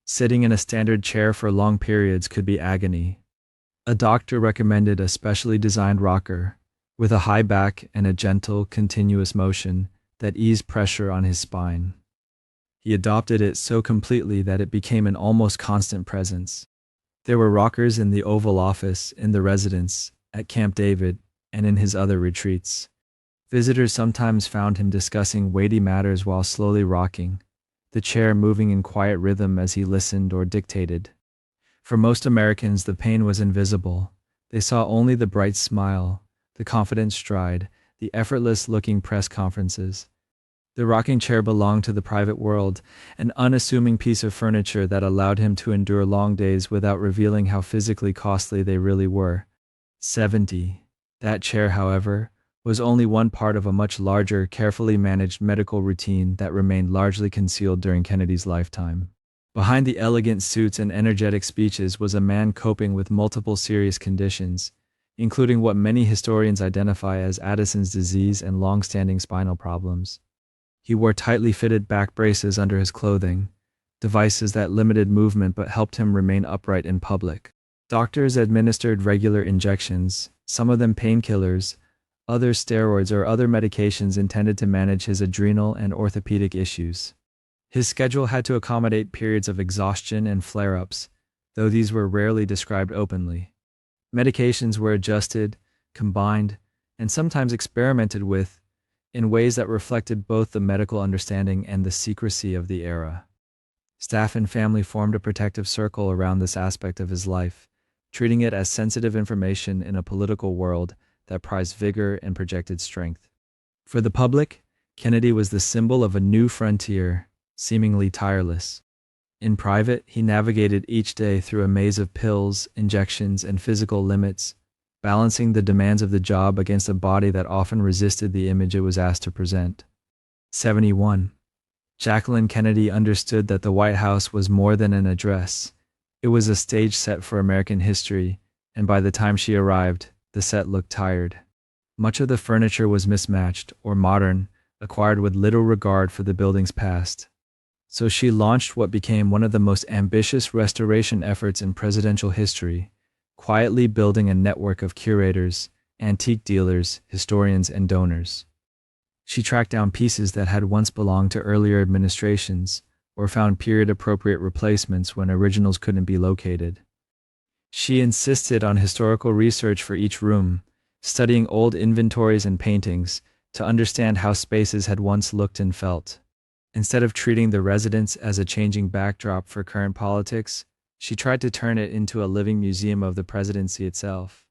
Sitting in a standard chair for long periods could be agony. A doctor recommended a specially designed rocker, with a high back and a gentle, continuous motion that eased pressure on his spine. He adopted it so completely that it became an almost constant presence. There were rockers in the Oval Office, in the residence, at Camp David, and in his other retreats. Visitors sometimes found him discussing weighty matters while slowly rocking, the chair moving in quiet rhythm as he listened or dictated. For most Americans, the pain was invisible. They saw only the bright smile, the confident stride, the effortless-looking press conferences. The rocking chair belonged to the private world, an unassuming piece of furniture that allowed him to endure long days without revealing how physically costly they really were. 70. That chair, however, was only one part of a much larger, carefully managed medical routine that remained largely concealed during Kennedy's lifetime. Behind the elegant suits and energetic speeches was a man coping with multiple serious conditions, including what many historians identify as Addison's disease and long-standing spinal problems. He wore tightly fitted back braces under his clothing, devices that limited movement but helped him remain upright in public. Doctors administered regular injections, some of them painkillers, others steroids or other medications intended to manage his adrenal and orthopedic issues. His schedule had to accommodate periods of exhaustion and flare-ups, though these were rarely described openly. Medications were adjusted, combined, and sometimes experimented with in ways that reflected both the medical understanding and the secrecy of the era. Staff and family formed a protective circle around this aspect of his life, treating it as sensitive information in a political world that prized vigor and projected strength. For the public, Kennedy was the symbol of a new frontier, seemingly tireless. In private, he navigated each day through a maze of pills, injections, and physical limits, balancing the demands of the job against a body that often resisted the image it was asked to present. 71. Jacqueline Kennedy understood that the White House was more than an address. It was a stage set for American history, and by the time she arrived, the set looked tired. Much of the furniture was mismatched or modern, acquired with little regard for the building's past. So she launched what became one of the most ambitious restoration efforts in presidential history, quietly building a network of curators, antique dealers, historians, and donors. She tracked down pieces that had once belonged to earlier administrations, or found period-appropriate replacements when originals couldn't be located. She insisted on historical research for each room, studying old inventories and paintings to understand how spaces had once looked and felt. Instead of treating the residence as a changing backdrop for current politics, she tried to turn it into a living museum of the presidency itself.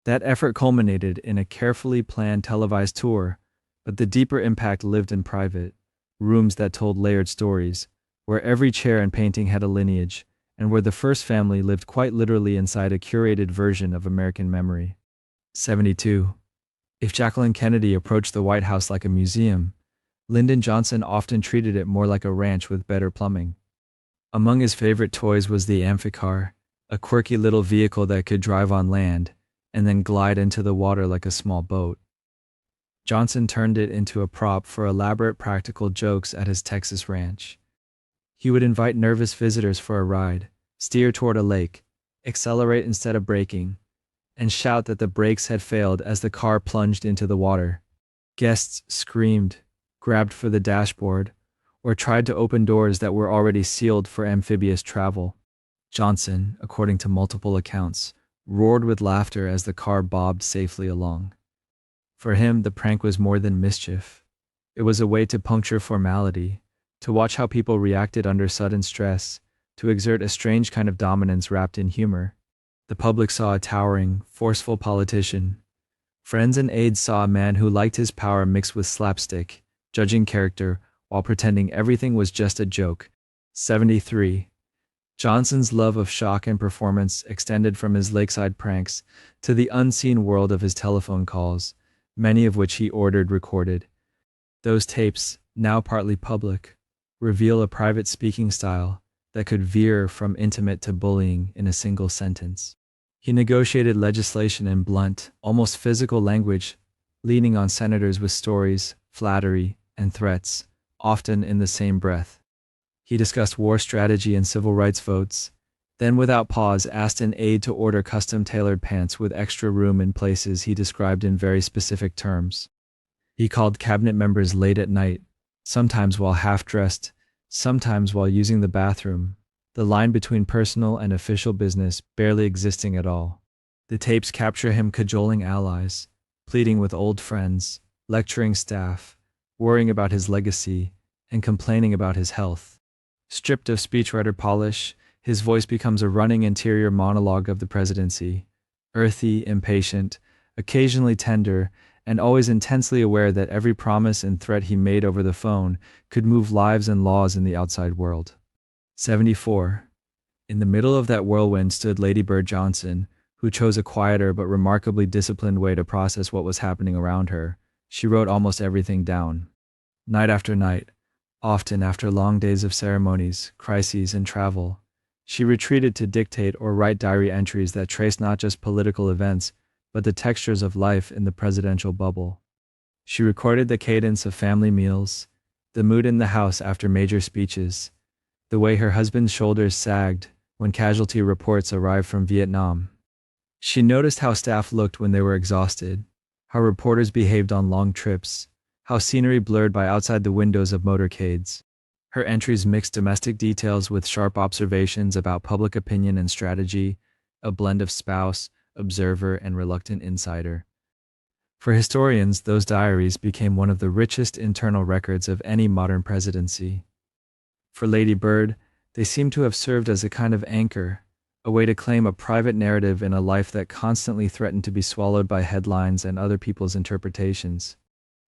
That effort culminated in a carefully planned televised tour, but the deeper impact lived in private, rooms that told layered stories, where every chair and painting had a lineage, and where the first family lived quite literally inside a curated version of American memory. 72. If Jacqueline Kennedy approached the White House like a museum, Lyndon Johnson often treated it more like a ranch with better plumbing. Among his favorite toys was the amphicar, a quirky little vehicle that could drive on land and then glide into the water like a small boat. Johnson turned it into a prop for elaborate practical jokes at his Texas ranch. He would invite nervous visitors for a ride, steer toward a lake, accelerate instead of braking, and shout that the brakes had failed as the car plunged into the water. Guests screamed, grabbed for the dashboard, or tried to open doors that were already sealed for amphibious travel. Johnson, according to multiple accounts, roared with laughter as the car bobbed safely along. For him, the prank was more than mischief. It was a way to puncture formality, to watch how people reacted under sudden stress, to exert a strange kind of dominance wrapped in humor. The public saw a towering, forceful politician. Friends and aides saw a man who liked his power mixed with slapstick, judging character, while pretending everything was just a joke. 73. Johnson's love of shock and performance extended from his lakeside pranks to the unseen world of his telephone calls, many of which he ordered recorded. Those tapes, now partly public, reveal a private speaking style that could veer from intimate to bullying in a single sentence. He negotiated legislation in blunt, almost physical language, leaning on senators with stories, flattery, and threats, often in the same breath. He discussed war strategy and civil rights votes, then without pause asked an aide to order custom-tailored pants with extra room in places he described in very specific terms. He called cabinet members late at night, sometimes while half-dressed, sometimes while using the bathroom, the line between personal and official business barely existing at all. The tapes capture him cajoling allies, pleading with old friends, lecturing staff, worrying about his legacy, and complaining about his health. Stripped of speechwriter polish, his voice becomes a running interior monologue of the presidency, earthy, impatient, occasionally tender, and always intensely aware that every promise and threat he made over the phone could move lives and laws in the outside world. 74. In the middle of that whirlwind stood Lady Bird Johnson, who chose a quieter but remarkably disciplined way to process what was happening around her. She wrote almost everything down. Night after night, often after long days of ceremonies, crises, and travel, she retreated to dictate or write diary entries that traced not just political events, but the textures of life in the presidential bubble. She recorded the cadence of family meals, the mood in the house after major speeches, the way her husband's shoulders sagged when casualty reports arrived from Vietnam. She noticed how staff looked when they were exhausted, how reporters behaved on long trips, how scenery blurred by outside the windows of motorcades. Her entries mixed domestic details with sharp observations about public opinion and strategy, a blend of spouse, observer, and reluctant insider. For historians, those diaries became one of the richest internal records of any modern presidency. For Lady Bird, they seem to have served as a kind of anchor, a way to claim a private narrative in a life that constantly threatened to be swallowed by headlines and other people's interpretations.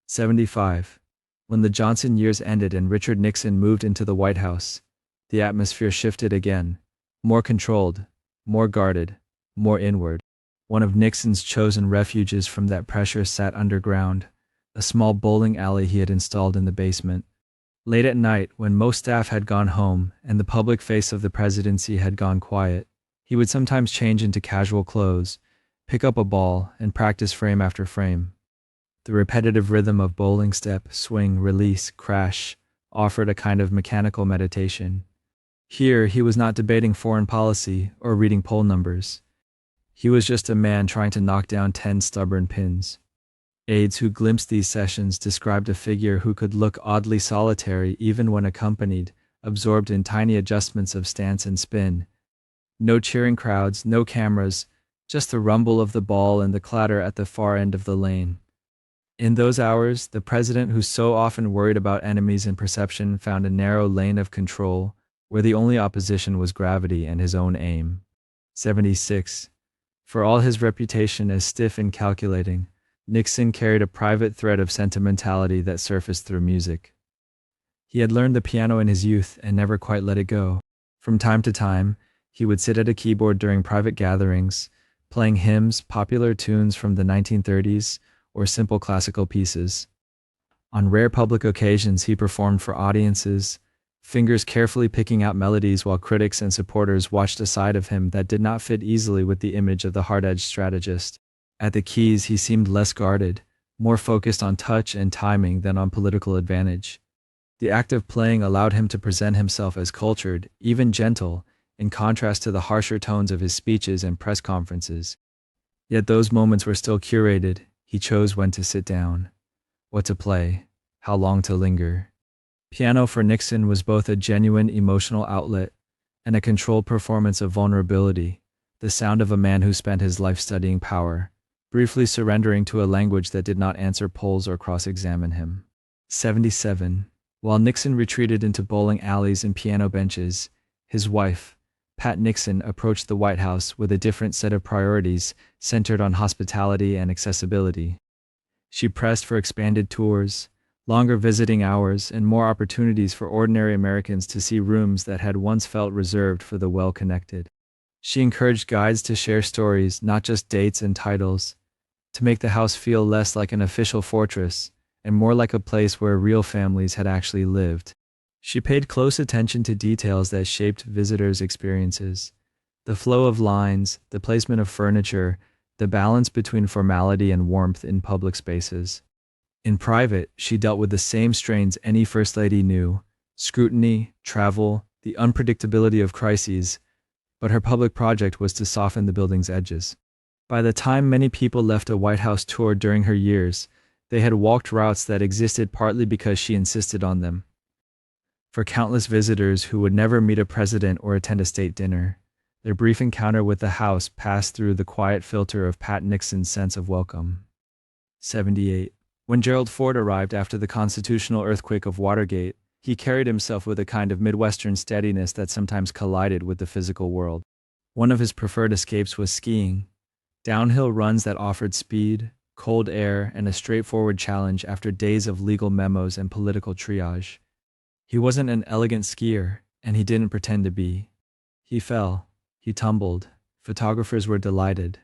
75. When the Johnson years ended and Richard Nixon moved into the White House, the atmosphere shifted again, more controlled, more guarded, more inward. One of Nixon's chosen refuges from that pressure sat underground, a small bowling alley he had installed in the basement. Late at night, when most staff had gone home and the public face of the presidency had gone quiet, he would sometimes change into casual clothes, pick up a ball, and practice frame after frame. The repetitive rhythm of bowling step, swing, release, crash offered a kind of mechanical meditation. Here, he was not debating foreign policy or reading poll numbers. He was just a man trying to knock down 10 stubborn pins. Aides who glimpsed these sessions described a figure who could look oddly solitary even when accompanied, absorbed in tiny adjustments of stance and spin. No cheering crowds, no cameras, just the rumble of the ball and the clatter at the far end of the lane. In those hours, the president who so often worried about enemies and perception found a narrow lane of control where the only opposition was gravity and his own aim. 76. For all his reputation as stiff and calculating, Nixon carried a private thread of sentimentality that surfaced through music. He had learned the piano in his youth and never quite let it go. From time to time, he would sit at a keyboard during private gatherings, playing hymns, popular tunes from the 1930s, or simple classical pieces. On rare public occasions, he performed for audiences, fingers carefully picking out melodies while critics and supporters watched a side of him that did not fit easily with the image of the hard-edged strategist. At the keys, he seemed less guarded, more focused on touch and timing than on political advantage. The act of playing allowed him to present himself as cultured, even gentle, in contrast to the harsher tones of his speeches and press conferences. Yet those moments were still curated. He chose when to sit down, what to play, how long to linger. Piano for Nixon was both a genuine emotional outlet and a controlled performance of vulnerability, the sound of a man who spent his life studying power, briefly surrendering to a language that did not answer polls or cross-examine him. 77. While Nixon retreated into bowling alleys and piano benches, his wife, Pat Nixon, approached the White House with a different set of priorities centered on hospitality and accessibility. She pressed for expanded tours, longer visiting hours, and more opportunities for ordinary Americans to see rooms that had once felt reserved for the well-connected. She encouraged guides to share stories, not just dates and titles, to make the house feel less like an official fortress and more like a place where real families had actually lived. She paid close attention to details that shaped visitors' experiences: the flow of lines, the placement of furniture, the balance between formality and warmth in public spaces. In private, she dealt with the same strains any First Lady knew: scrutiny, travel, the unpredictability of crises, but her public project was to soften the building's edges. By the time many people left a White House tour during her years, they had walked routes that existed partly because she insisted on them. For countless visitors who would never meet a president or attend a state dinner, their brief encounter with the house passed through the quiet filter of Pat Nixon's sense of welcome. 78. When Gerald Ford arrived after the constitutional earthquake of Watergate, he carried himself with a kind of Midwestern steadiness that sometimes collided with the physical world. One of his preferred escapes was skiing, downhill runs that offered speed, cold air, and a straightforward challenge after days of legal memos and political triage. He wasn't an elegant skier, and he didn't pretend to be. He fell, he tumbled, photographers were delighted.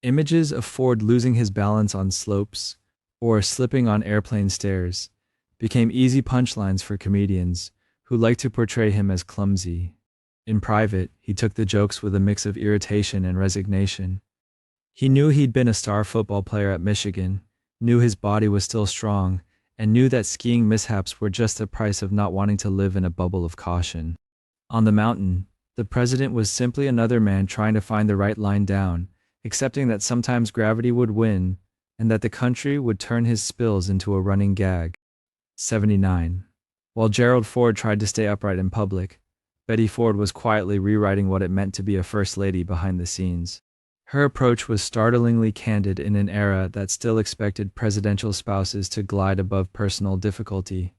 Images of Ford losing his balance on slopes, or slipping on airplane stairs, became easy punchlines for comedians who liked to portray him as clumsy. In private, he took the jokes with a mix of irritation and resignation. He knew he'd been a star football player at Michigan, knew his body was still strong, and knew that skiing mishaps were just the price of not wanting to live in a bubble of caution. On the mountain, the president was simply another man trying to find the right line down, accepting that sometimes gravity would win and that the country would turn his spills into a running gag. 79. While Gerald Ford tried to stay upright in public, Betty Ford was quietly rewriting what it meant to be a first lady behind the scenes. Her approach was startlingly candid in an era that still expected presidential spouses to glide above personal difficulty.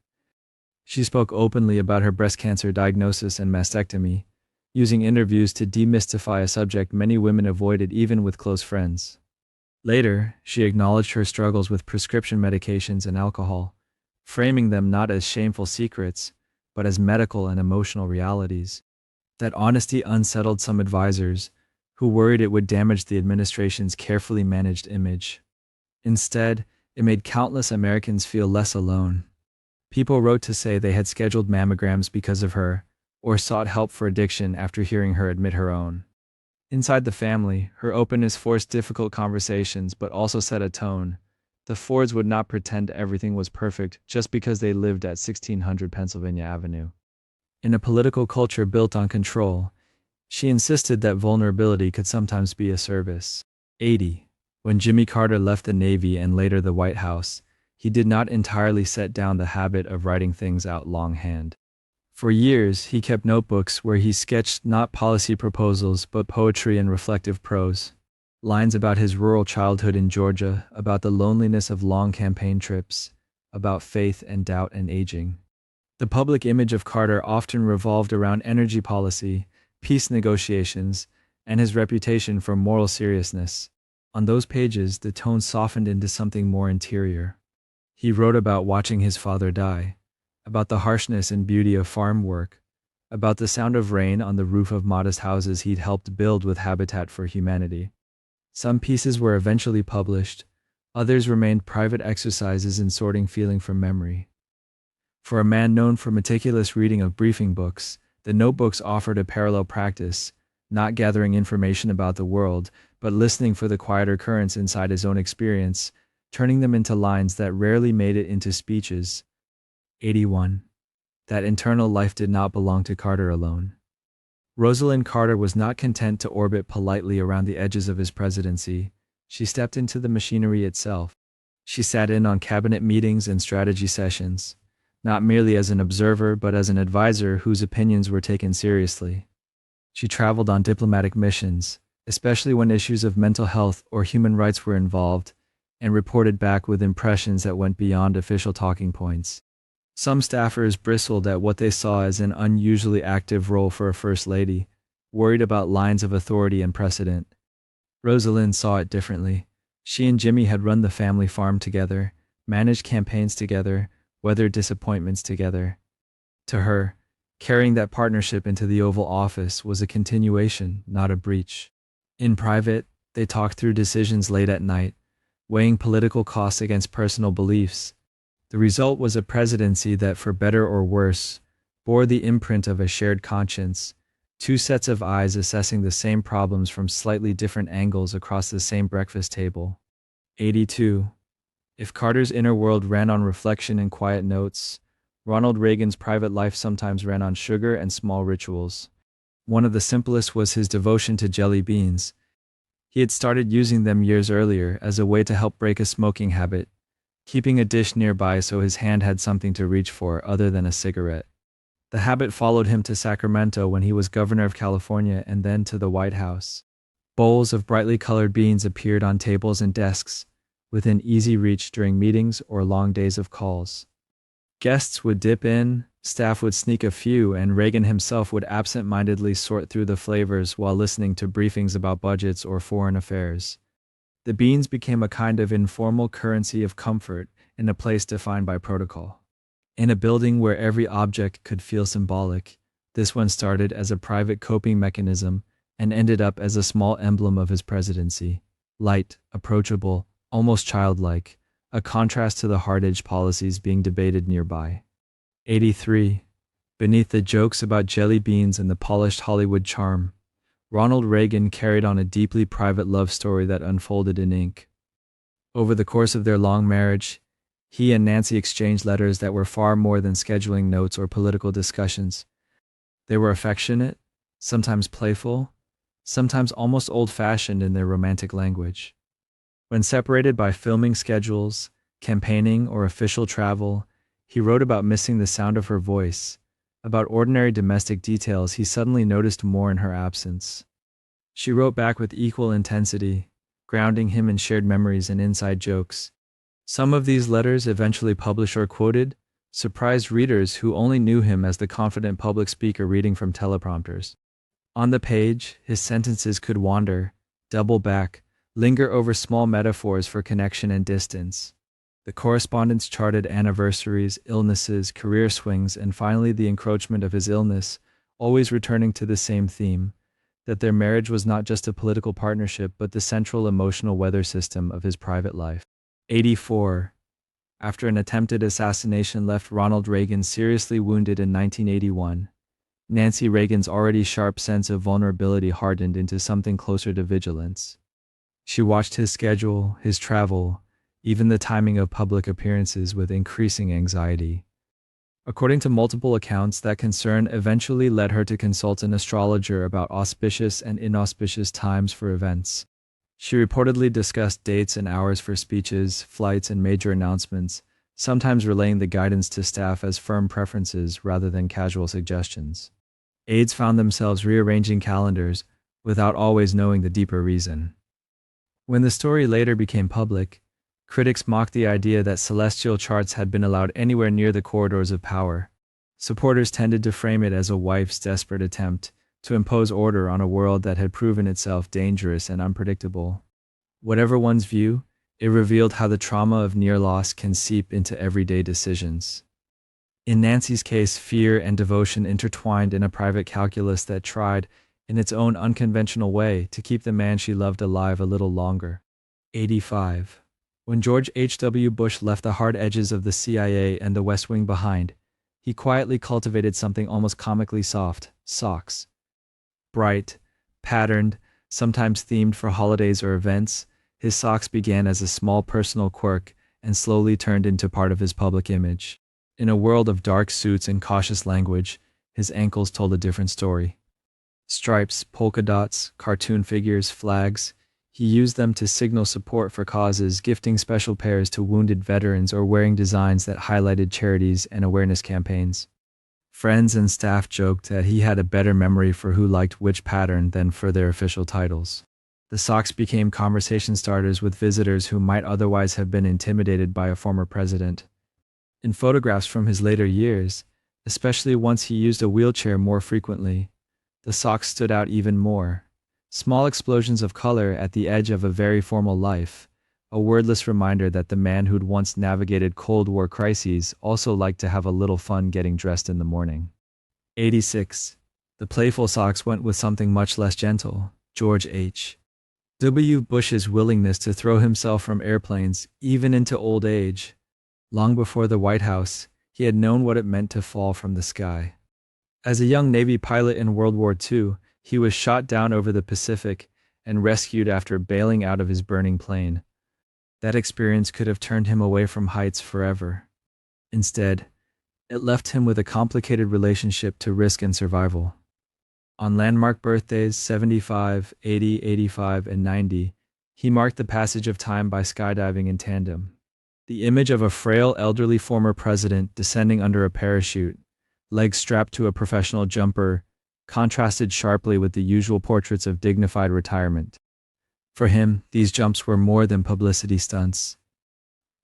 She spoke openly about her breast cancer diagnosis and mastectomy, using interviews to demystify a subject many women avoided even with close friends. Later, she acknowledged her struggles with prescription medications and alcohol, framing them not as shameful secrets, but as medical and emotional realities. That honesty unsettled some advisors, who worried it would damage the administration's carefully managed image. Instead, it made countless Americans feel less alone. People wrote to say they had scheduled mammograms because of her, or sought help for addiction after hearing her admit her own. Inside the family, her openness forced difficult conversations but also set a tone. The Fords would not pretend everything was perfect just because they lived at 1600 Pennsylvania Avenue. In a political culture built on control, she insisted that vulnerability could sometimes be a service. 80. When Jimmy Carter left the Navy and later the White House, he did not entirely set down the habit of writing things out longhand. For years, he kept notebooks where he sketched not policy proposals but poetry and reflective prose. Lines about his rural childhood in Georgia, about the loneliness of long campaign trips, about faith and doubt and aging. The public image of Carter often revolved around energy policy, peace negotiations, and his reputation for moral seriousness. On those pages, the tone softened into something more interior. He wrote about watching his father die, about the harshness and beauty of farm work, about the sound of rain on the roof of modest houses he'd helped build with Habitat for Humanity. Some pieces were eventually published, others remained private exercises in sorting feeling from memory. For a man known for meticulous reading of briefing books, the notebooks offered a parallel practice, not gathering information about the world, but listening for the quieter currents inside his own experience, turning them into lines that rarely made it into speeches. 81. That internal life did not belong to Carter alone. Rosalind Carter was not content to orbit politely around the edges of his presidency. She stepped into the machinery itself. She sat in on cabinet meetings and strategy sessions, not merely as an observer but as an advisor whose opinions were taken seriously. She traveled on diplomatic missions, especially when issues of mental health or human rights were involved, and reported back with impressions that went beyond official talking points. Some staffers bristled at what they saw as an unusually active role for a first lady, worried about lines of authority and precedent. Rosalind saw it differently. She and Jimmy had run the family farm together, managed campaigns together, weathered disappointments together. To her, carrying that partnership into the Oval Office was a continuation, not a breach. In private, they talked through decisions late at night, weighing political costs against personal beliefs. The result was a presidency that, for better or worse, bore the imprint of a shared conscience, two sets of eyes assessing the same problems from slightly different angles across the same breakfast table. 82. If Carter's inner world ran on reflection and quiet notes, Ronald Reagan's private life sometimes ran on sugar and small rituals. One of the simplest was his devotion to jelly beans. He had started using them years earlier as a way to help break a smoking habit, keeping a dish nearby so his hand had something to reach for other than a cigarette. The habit followed him to Sacramento when he was governor of California and then to the White House. Bowls of brightly colored beans appeared on tables and desks, within easy reach during meetings or long days of calls. Guests would dip in, staff would sneak a few, and Reagan himself would absent-mindedly sort through the flavors while listening to briefings about budgets or foreign affairs. The beans became a kind of informal currency of comfort in a place defined by protocol. In a building where every object could feel symbolic, this one started as a private coping mechanism and ended up as a small emblem of his presidency. Light, approachable, almost childlike, a contrast to the hard-edged policies being debated nearby. 83. Beneath the jokes about jelly beans and the polished Hollywood charm, Ronald Reagan carried on a deeply private love story that unfolded in ink. Over the course of their long marriage, he and Nancy exchanged letters that were far more than scheduling notes or political discussions. They were affectionate, sometimes playful, sometimes almost old-fashioned in their romantic language. When separated by filming schedules, campaigning, or official travel, he wrote about missing the sound of her voice, about ordinary domestic details he suddenly noticed more in her absence. She wrote back with equal intensity, grounding him in shared memories and inside jokes. Some of these letters, eventually published or quoted, surprised readers who only knew him as the confident public speaker reading from teleprompters. On the page, his sentences could wander, double back, linger over small metaphors for connection and distance. The correspondence charted anniversaries, illnesses, career swings, and finally the encroachment of his illness, always returning to the same theme, that their marriage was not just a political partnership but the central emotional weather system of his private life. 84. After an attempted assassination left Ronald Reagan seriously wounded in 1981, Nancy Reagan's already sharp sense of vulnerability hardened into something closer to vigilance. She watched his schedule, his travel, even the timing of public appearances with increasing anxiety. According to multiple accounts, that concern eventually led her to consult an astrologer about auspicious and inauspicious times for events. She reportedly discussed dates and hours for speeches, flights, and major announcements, sometimes relaying the guidance to staff as firm preferences rather than casual suggestions. Aides found themselves rearranging calendars without always knowing the deeper reason. When the story later became public, critics mocked the idea that celestial charts had been allowed anywhere near the corridors of power. Supporters tended to frame it as a wife's desperate attempt to impose order on a world that had proven itself dangerous and unpredictable. Whatever one's view, it revealed how the trauma of near loss can seep into everyday decisions. In Nancy's case, fear and devotion intertwined in a private calculus that tried, in its own unconventional way, to keep the man she loved alive a little longer. 85. When George H.W. Bush left the hard edges of the CIA and the West Wing behind, he quietly cultivated something almost comically soft: socks. Bright, patterned, sometimes themed for holidays or events, his socks began as a small personal quirk and slowly turned into part of his public image. In a world of dark suits and cautious language, his ankles told a different story. Stripes, polka dots, cartoon figures, flags. He used them to signal support for causes, gifting special pairs to wounded veterans or wearing designs that highlighted charities and awareness campaigns. Friends and staff joked that he had a better memory for who liked which pattern than for their official titles. The socks became conversation starters with visitors who might otherwise have been intimidated by a former president. In photographs from his later years, especially once he used a wheelchair more frequently, the socks stood out even more. Small explosions of color at the edge of a very formal life, a wordless reminder that the man who'd once navigated Cold War crises also liked to have a little fun getting dressed in the morning. 86. The playful socks went with something much less gentle: George H. W. Bush's willingness to throw himself from airplanes, even into old age. Long before the White House, he had known what it meant to fall from the sky. As a young Navy pilot in World War II, he was shot down over the Pacific and rescued after bailing out of his burning plane. That experience could have turned him away from heights forever. Instead, it left him with a complicated relationship to risk and survival. On landmark birthdays 75, 80, 85, and 90, he marked the passage of time by skydiving in tandem. The image of a frail elderly former president descending under a parachute, legs strapped to a professional jumper, contrasted sharply with the usual portraits of dignified retirement. For him, these jumps were more than publicity stunts.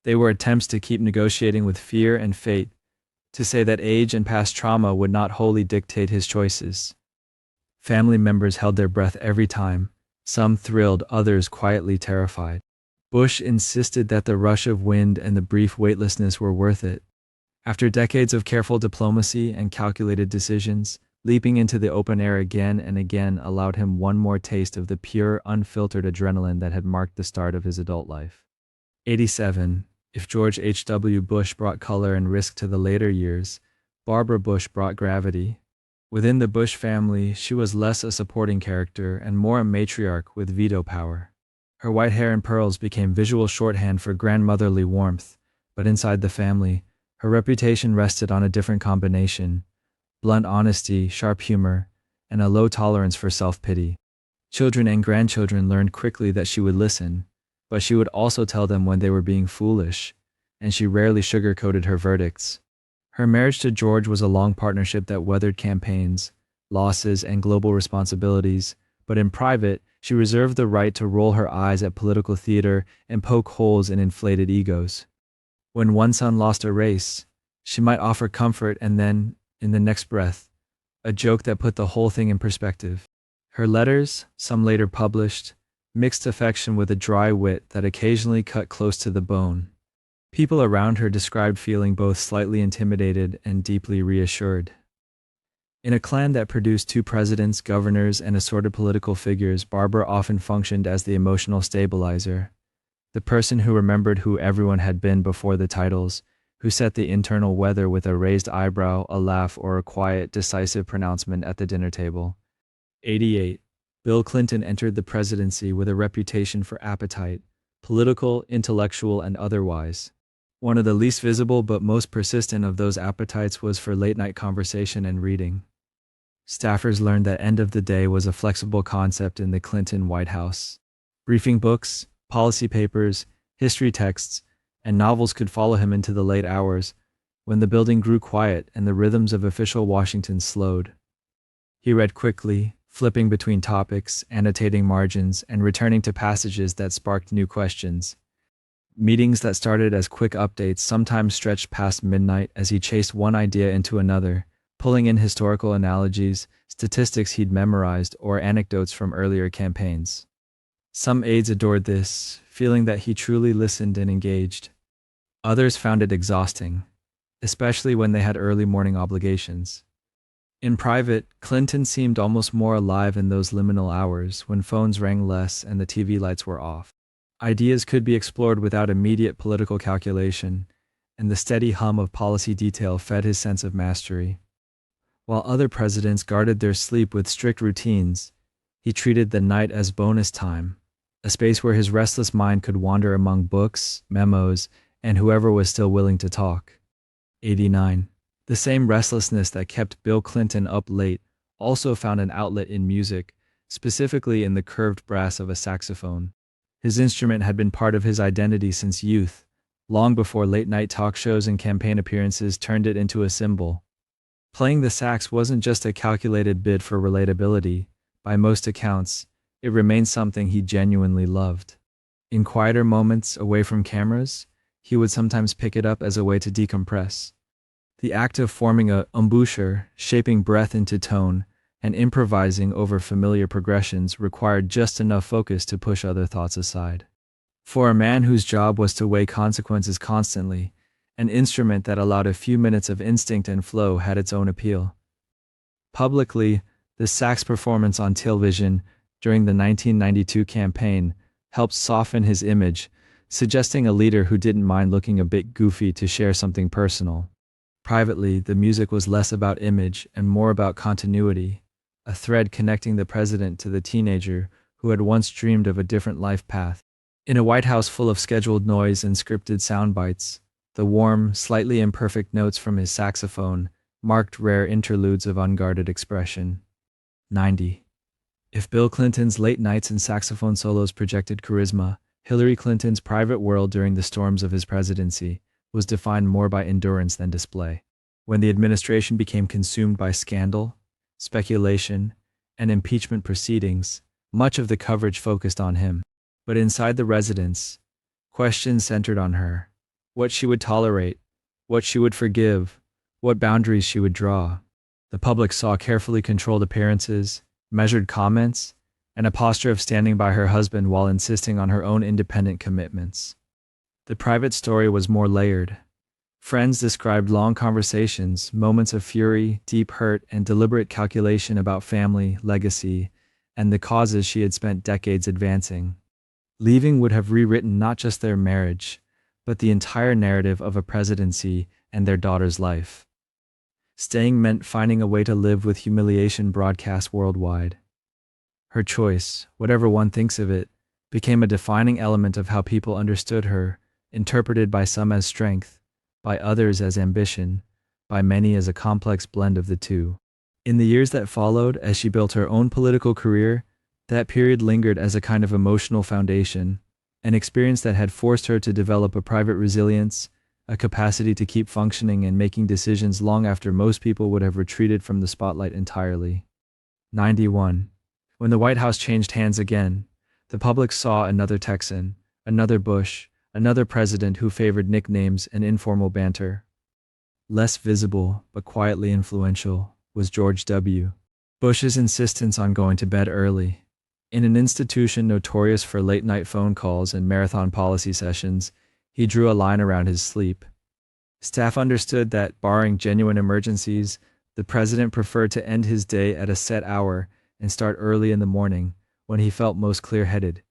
They were attempts to keep negotiating with fear and fate, to say that age and past trauma would not wholly dictate his choices. Family members held their breath every time, some thrilled, others quietly terrified. Bush insisted that the rush of wind and the brief weightlessness were worth it. After decades of careful diplomacy and calculated decisions, leaping into the open air again and again allowed him one more taste of the pure, unfiltered adrenaline that had marked the start of his adult life. 87. If George H.W. Bush brought color and risk to the later years, Barbara Bush brought gravity. Within the Bush family, she was less a supporting character and more a matriarch with veto power. Her white hair and pearls became visual shorthand for grandmotherly warmth, but inside the family, her reputation rested on a different combination: blunt honesty, sharp humor, and a low tolerance for self-pity. Children and grandchildren learned quickly that she would listen, but she would also tell them when they were being foolish, and she rarely sugar-coated her verdicts. Her marriage to George was a long partnership that weathered campaigns, losses, and global responsibilities, but in private, she reserved the right to roll her eyes at political theater and poke holes in inflated egos. When one son lost a race, she might offer comfort and then, in the next breath, a joke that put the whole thing in perspective. Her letters, some later published, mixed affection with a dry wit that occasionally cut close to the bone. People around her described feeling both slightly intimidated and deeply reassured. In a clan that produced two presidents, governors, and assorted political figures, Barbara often functioned as the emotional stabilizer, the person who remembered who everyone had been before the titles, who set the internal weather with a raised eyebrow, a laugh, or a quiet, decisive pronouncement at the dinner table. 88. Bill Clinton entered the presidency with a reputation for appetite, political, intellectual, and otherwise. One of the least visible but most persistent of those appetites was for late-night conversation and reading. Staffers learned that end of the day was a flexible concept in the Clinton White House. Briefing books, policy papers, history texts, and novels could follow him into the late hours, when the building grew quiet and the rhythms of official Washington slowed. He read quickly, flipping between topics, annotating margins, and returning to passages that sparked new questions. Meetings that started as quick updates sometimes stretched past midnight as he chased one idea into another, pulling in historical analogies, statistics he'd memorized, or anecdotes from earlier campaigns. Some aides adored this, feeling that he truly listened and engaged. Others found it exhausting, especially when they had early morning obligations. In private, Clinton seemed almost more alive in those liminal hours when phones rang less and the TV lights were off. Ideas could be explored without immediate political calculation, and the steady hum of policy detail fed his sense of mastery. While other presidents guarded their sleep with strict routines, he treated the night as bonus time, a space where his restless mind could wander among books, memos, and whoever was still willing to talk. 89. The same restlessness that kept Bill Clinton up late also found an outlet in music, specifically in the curved brass of a saxophone. His instrument had been part of his identity since youth, long before late-night talk shows and campaign appearances turned it into a symbol. Playing the sax wasn't just a calculated bid for relatability. By most accounts, it remained something he genuinely loved. In quieter moments away from cameras, he would sometimes pick it up as a way to decompress. The act of forming a embouchure, shaping breath into tone, and improvising over familiar progressions required just enough focus to push other thoughts aside. For a man whose job was to weigh consequences constantly, an instrument that allowed a few minutes of instinct and flow had its own appeal. Publicly, the sax performance on television during the 1992 campaign helped soften his image, suggesting a leader who didn't mind looking a bit goofy to share something personal. Privately, the music was less about image and more about continuity, a thread connecting the president to the teenager who had once dreamed of a different life path. In a White House full of scheduled noise and scripted sound bites, the warm, slightly imperfect notes from his saxophone marked rare interludes of unguarded expression. 90. If Bill Clinton's late nights and saxophone solos projected charisma, Hillary Clinton's private world during the storms of his presidency was defined more by endurance than display. When the administration became consumed by scandal, speculation, and impeachment proceedings, much of the coverage focused on him. But inside the residence, questions centered on her: what she would tolerate, what she would forgive, what boundaries she would draw. The public saw carefully controlled appearances, measured comments, and a posture of standing by her husband while insisting on her own independent commitments. The private story was more layered. Friends described long conversations, moments of fury, deep hurt, and deliberate calculation about family, legacy, and the causes she had spent decades advancing. Leaving would have rewritten not just their marriage, but the entire narrative of a presidency and their daughter's life. Staying meant finding a way to live with humiliation broadcast worldwide. Her choice, whatever one thinks of it, became a defining element of how people understood her, interpreted by some as strength, by others as ambition, by many as a complex blend of the two. In the years that followed, as she built her own political career, that period lingered as a kind of emotional foundation, an experience that had forced her to develop a private resilience, a capacity to keep functioning and making decisions long after most people would have retreated from the spotlight entirely. 91. When the White House changed hands again, the public saw another Texan, another Bush, another president who favored nicknames and informal banter. Less visible, but quietly influential, was George W. Bush's insistence on going to bed early. In an institution notorious for late-night phone calls and marathon policy sessions, he drew a line around his sleep. Staff understood that, barring genuine emergencies, the president preferred to end his day at a set hour and start early in the morning, when he felt most clear-headed.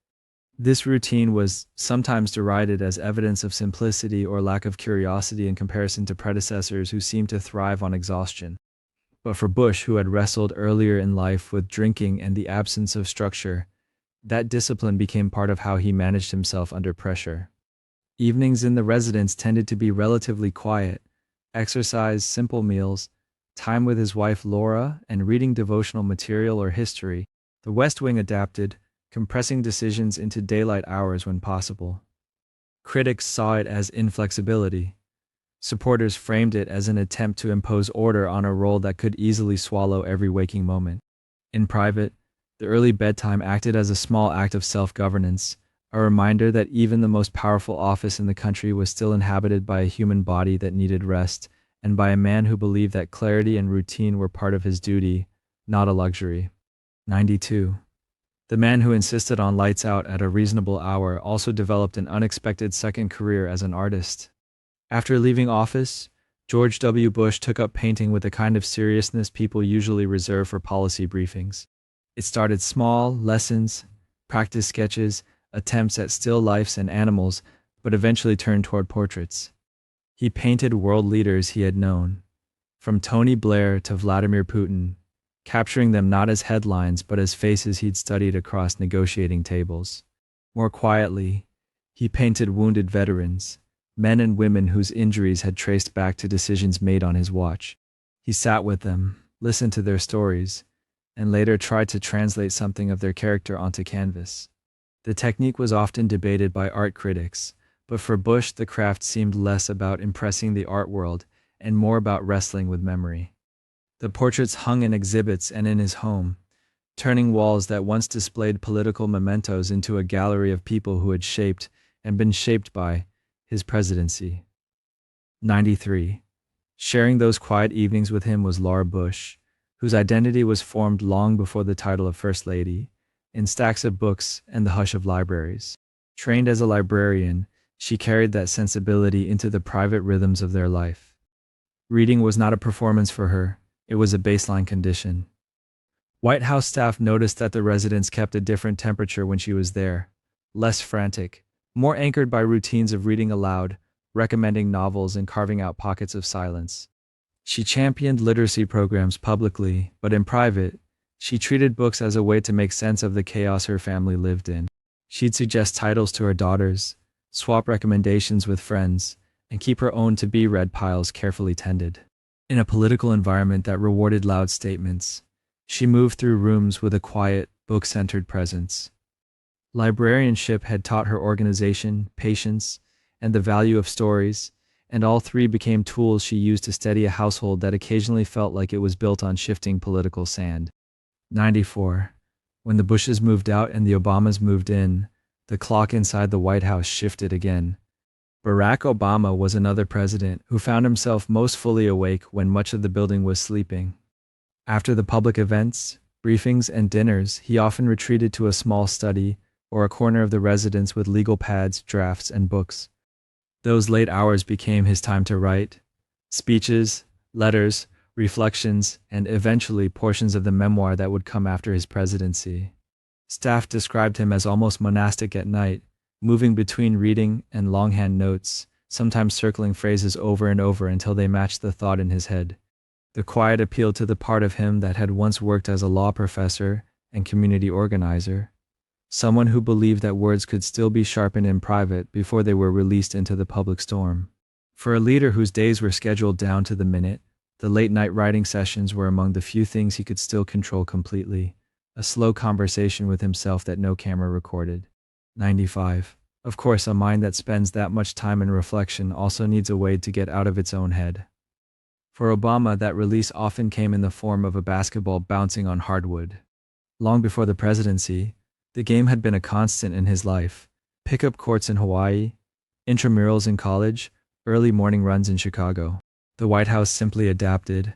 This routine was sometimes derided as evidence of simplicity or lack of curiosity in comparison to predecessors who seemed to thrive on exhaustion. But for Bush, who had wrestled earlier in life with drinking and the absence of structure, that discipline became part of how he managed himself under pressure. Evenings in the residence tended to be relatively quiet: exercise, simple meals, time with his wife Laura, and reading devotional material or history. The West Wing adapted, compressing decisions into daylight hours when possible. Critics saw it as inflexibility. Supporters framed it as an attempt to impose order on a role that could easily swallow every waking moment. In private, the early bedtime acted as a small act of self-governance, a reminder that even the most powerful office in the country was still inhabited by a human body that needed rest, and by a man who believed that clarity and routine were part of his duty, not a luxury. 92. The man who insisted on lights out at a reasonable hour also developed an unexpected second career as an artist. After leaving office, George W. Bush took up painting with the kind of seriousness people usually reserve for policy briefings. It started small, lessons, practice sketches, attempts at still lifes and animals, but eventually turned toward portraits. He painted world leaders he had known, from Tony Blair to Vladimir Putin, capturing them not as headlines but as faces he'd studied across negotiating tables. More quietly, he painted wounded veterans, men and women whose injuries had traced back to decisions made on his watch. He sat with them, listened to their stories, and later tried to translate something of their character onto canvas. The technique was often debated by art critics, but for Bush the craft seemed less about impressing the art world and more about wrestling with memory. The portraits hung in exhibits and in his home, turning walls that once displayed political mementos into a gallery of people who had shaped and been shaped by his presidency. 93. Sharing those quiet evenings with him was Laura Bush, whose identity was formed long before the title of First Lady, in stacks of books and the hush of libraries. Trained as a librarian, she carried that sensibility into the private rhythms of their life. Reading was not a performance for her. It was a baseline condition. White House staff noticed that the residence kept a different temperature when she was there, less frantic, more anchored by routines of reading aloud, recommending novels, and carving out pockets of silence. She championed literacy programs publicly, but in private, she treated books as a way to make sense of the chaos her family lived in. She'd suggest titles to her daughters, swap recommendations with friends, and keep her own to-be-read piles carefully tended. In a political environment that rewarded loud statements, she moved through rooms with a quiet, book-centered presence. Librarianship had taught her organization, patience, and the value of stories, and all three became tools she used to steady a household that occasionally felt like it was built on shifting political sand. 94. When the Bushes moved out and the Obamas moved in, The clock inside the White House shifted again. Barack Obama was another president who found himself most fully awake when much of the building was sleeping. After the public events, briefings, and dinners, he often retreated to a small study or a corner of the residence with legal pads, drafts, and books. Those late hours became his time to write speeches, letters, reflections, and eventually portions of the memoir that would come after his presidency. Staff described him as almost monastic at night, moving between reading and longhand notes, sometimes circling phrases over and over until they matched the thought in his head. The quiet appealed to the part of him that had once worked as a law professor and community organizer, someone who believed that words could still be sharpened in private before they were released into the public storm. For a leader whose days were scheduled down to the minute, the late-night writing sessions were among the few things he could still control completely, a slow conversation with himself that no camera recorded. 95. Of course, a mind that spends that much time in reflection also needs a way to get out of its own head. For Obama, that release often came in the form of a basketball bouncing on hardwood. Long before the presidency, the game had been a constant in his life. Pickup courts in Hawaii, intramurals in college, early morning runs in Chicago. The White House simply adapted.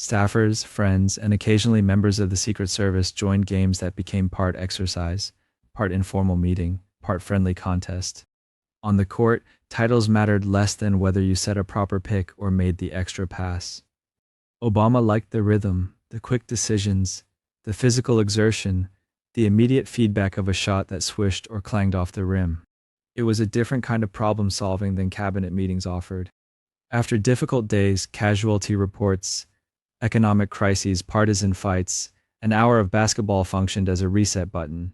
Staffers, friends, and occasionally members of the Secret Service joined games that became part exercise, part informal meeting, part friendly contest. On the court, titles mattered less than whether you set a proper pick or made the extra pass. Obama liked the rhythm, the quick decisions, the physical exertion, the immediate feedback of a shot that swished or clanged off the rim. It was a different kind of problem solving than cabinet meetings offered. After difficult days, casualty reports, economic crises, partisan fights, an hour of basketball functioned as a reset button.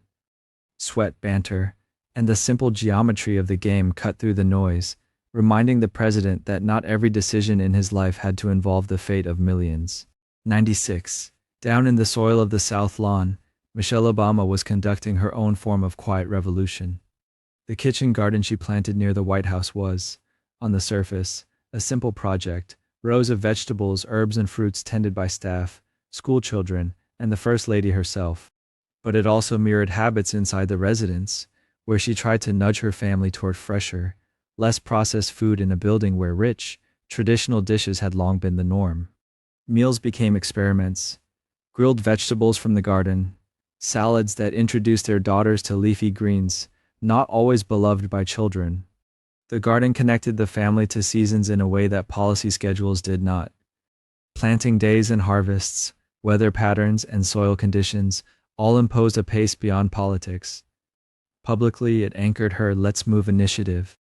Sweat, banter, and the simple geometry of the game cut through the noise, reminding the president that not every decision in his life had to involve the fate of millions. 96. Down in the soil of the South Lawn, Michelle Obama was conducting her own form of quiet revolution. The kitchen garden she planted near the White House was, on the surface, a simple project, rows of vegetables, herbs, and fruits tended by staff, school children, and the First Lady herself. But it also mirrored habits inside the residence, where she tried to nudge her family toward fresher, less processed food in a building where rich, traditional dishes had long been the norm. Meals became experiments, grilled vegetables from the garden, salads that introduced their daughters to leafy greens, not always beloved by children. The garden connected the family to seasons in a way that policy schedules did not. Planting days and harvests, weather patterns, and soil conditions all imposed a pace beyond politics. Publicly, it anchored her "let's move" initiative.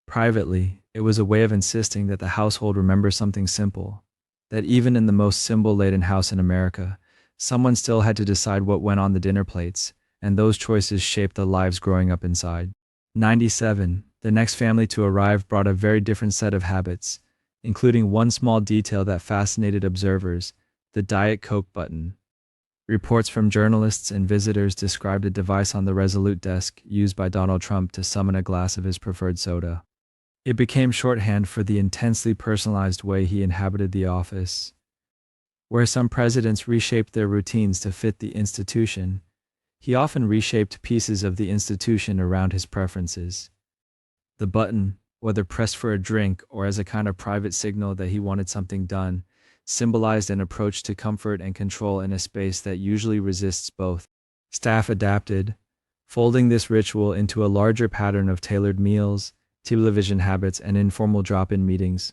Privately, it was a way of insisting that the household remember something simple, that even in the most symbol-laden house in America, someone still had to decide what went on the dinner plates, and those choices shaped the lives growing up inside. 97. The next family to arrive brought a very different set of habits, including one small detail that fascinated observers: the Diet Coke button. Reports from journalists and visitors described a device on the Resolute desk used by Donald Trump to summon a glass of his preferred soda. It became shorthand for the intensely personalized way he inhabited the office. Where some presidents reshaped their routines to fit the institution, he often reshaped pieces of the institution around his preferences. The button, whether pressed for a drink or as a kind of private signal that he wanted something done, symbolized an approach to comfort and control in a space that usually resists both. Staff adapted, folding this ritual into a larger pattern of tailored meals, television habits, and informal drop-in meetings.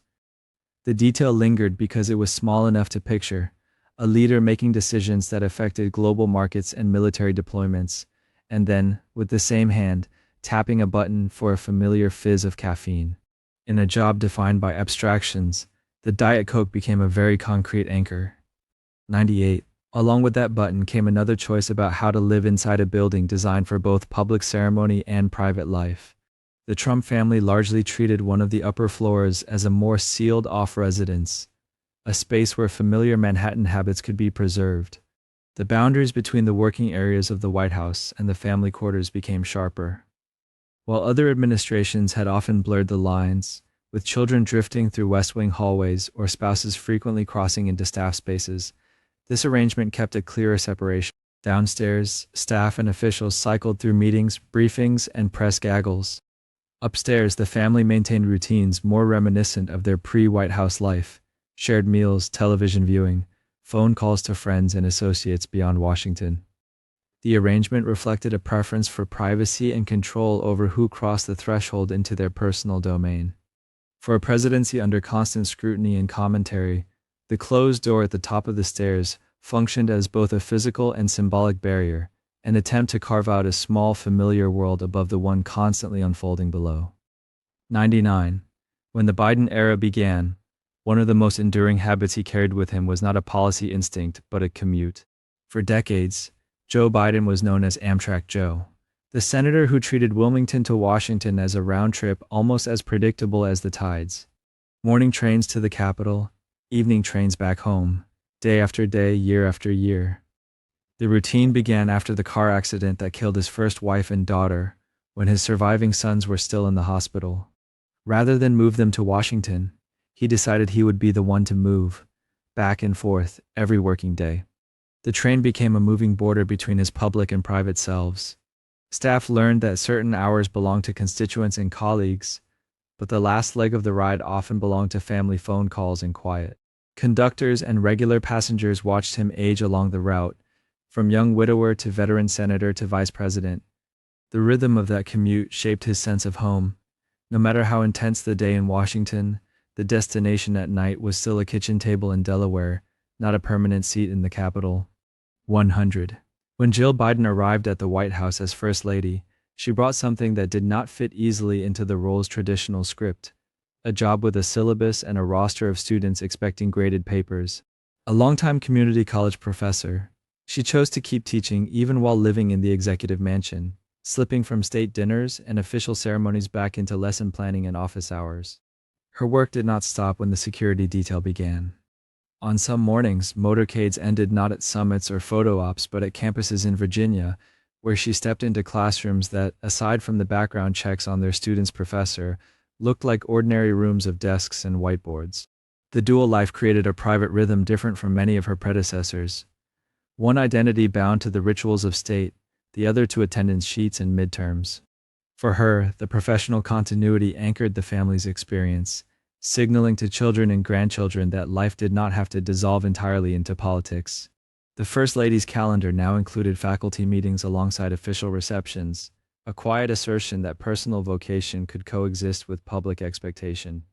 The detail lingered because it was small enough to picture: a leader making decisions that affected global markets and military deployments, and then, with the same hand, tapping a button for a familiar fizz of caffeine. In a job defined by abstractions, the Diet Coke became a very concrete anchor. 98. Along with that button came another choice about how to live inside a building designed for both public ceremony and private life. The Trump family largely treated one of the upper floors as a more sealed-off residence, a space where familiar Manhattan habits could be preserved. The boundaries between the working areas of the White House and the family quarters became sharper. While other administrations had often blurred the lines, with children drifting through West Wing hallways or spouses frequently crossing into staff spaces, this arrangement kept a clearer separation. Downstairs, staff and officials cycled through meetings, briefings, and press gaggles. Upstairs, the family maintained routines more reminiscent of their pre-White House life: shared meals, television viewing, phone calls to friends and associates beyond Washington. The arrangement reflected a preference for privacy and control over who crossed the threshold into their personal domain. For a presidency under constant scrutiny and commentary, the closed door at the top of the stairs functioned as both a physical and symbolic barrier, an attempt to carve out a small, familiar world above the one constantly unfolding below. 99. When the Biden era began, one of the most enduring habits he carried with him was not a policy instinct, but a commute. For decades, Joe Biden was known as Amtrak Joe, the senator who treated Wilmington to Washington as a round trip almost as predictable as the tides. Morning trains to the Capitol, evening trains back home, day after day, year after year. The routine began after the car accident that killed his first wife and daughter, when his surviving sons were still in the hospital. Rather than move them to Washington, he decided he would be the one to move, back and forth, every working day. The train became a moving border between his public and private selves. Staff learned that certain hours belonged to constituents and colleagues, but the last leg of the ride often belonged to family phone calls and quiet. Conductors and regular passengers watched him age along the route, from young widower to veteran senator to vice president. The rhythm of that commute shaped his sense of home. No matter how intense the day in Washington, the destination at night was still a kitchen table in Delaware, not a permanent seat in the Capitol. 100. When Jill Biden arrived at the White House as First Lady, she brought something that did not fit easily into the role's traditional script: a job with a syllabus and a roster of students expecting graded papers. A longtime community college professor, she chose to keep teaching even while living in the executive mansion, slipping from state dinners and official ceremonies back into lesson planning and office hours. Her work did not stop when the security detail began. On some mornings, motorcades ended not at summits or photo ops but at campuses in Virginia, where she stepped into classrooms that, aside from the background checks on their student's professor, looked like ordinary rooms of desks and whiteboards. The dual life created a private rhythm different from many of her predecessors. One identity bound to the rituals of state, the other to attendance sheets and midterms. For her, the professional continuity anchored the family's experience, signaling to children and grandchildren that life did not have to dissolve entirely into politics. The First Lady's calendar now included faculty meetings alongside official receptions, a quiet assertion that personal vocation could coexist with public expectation.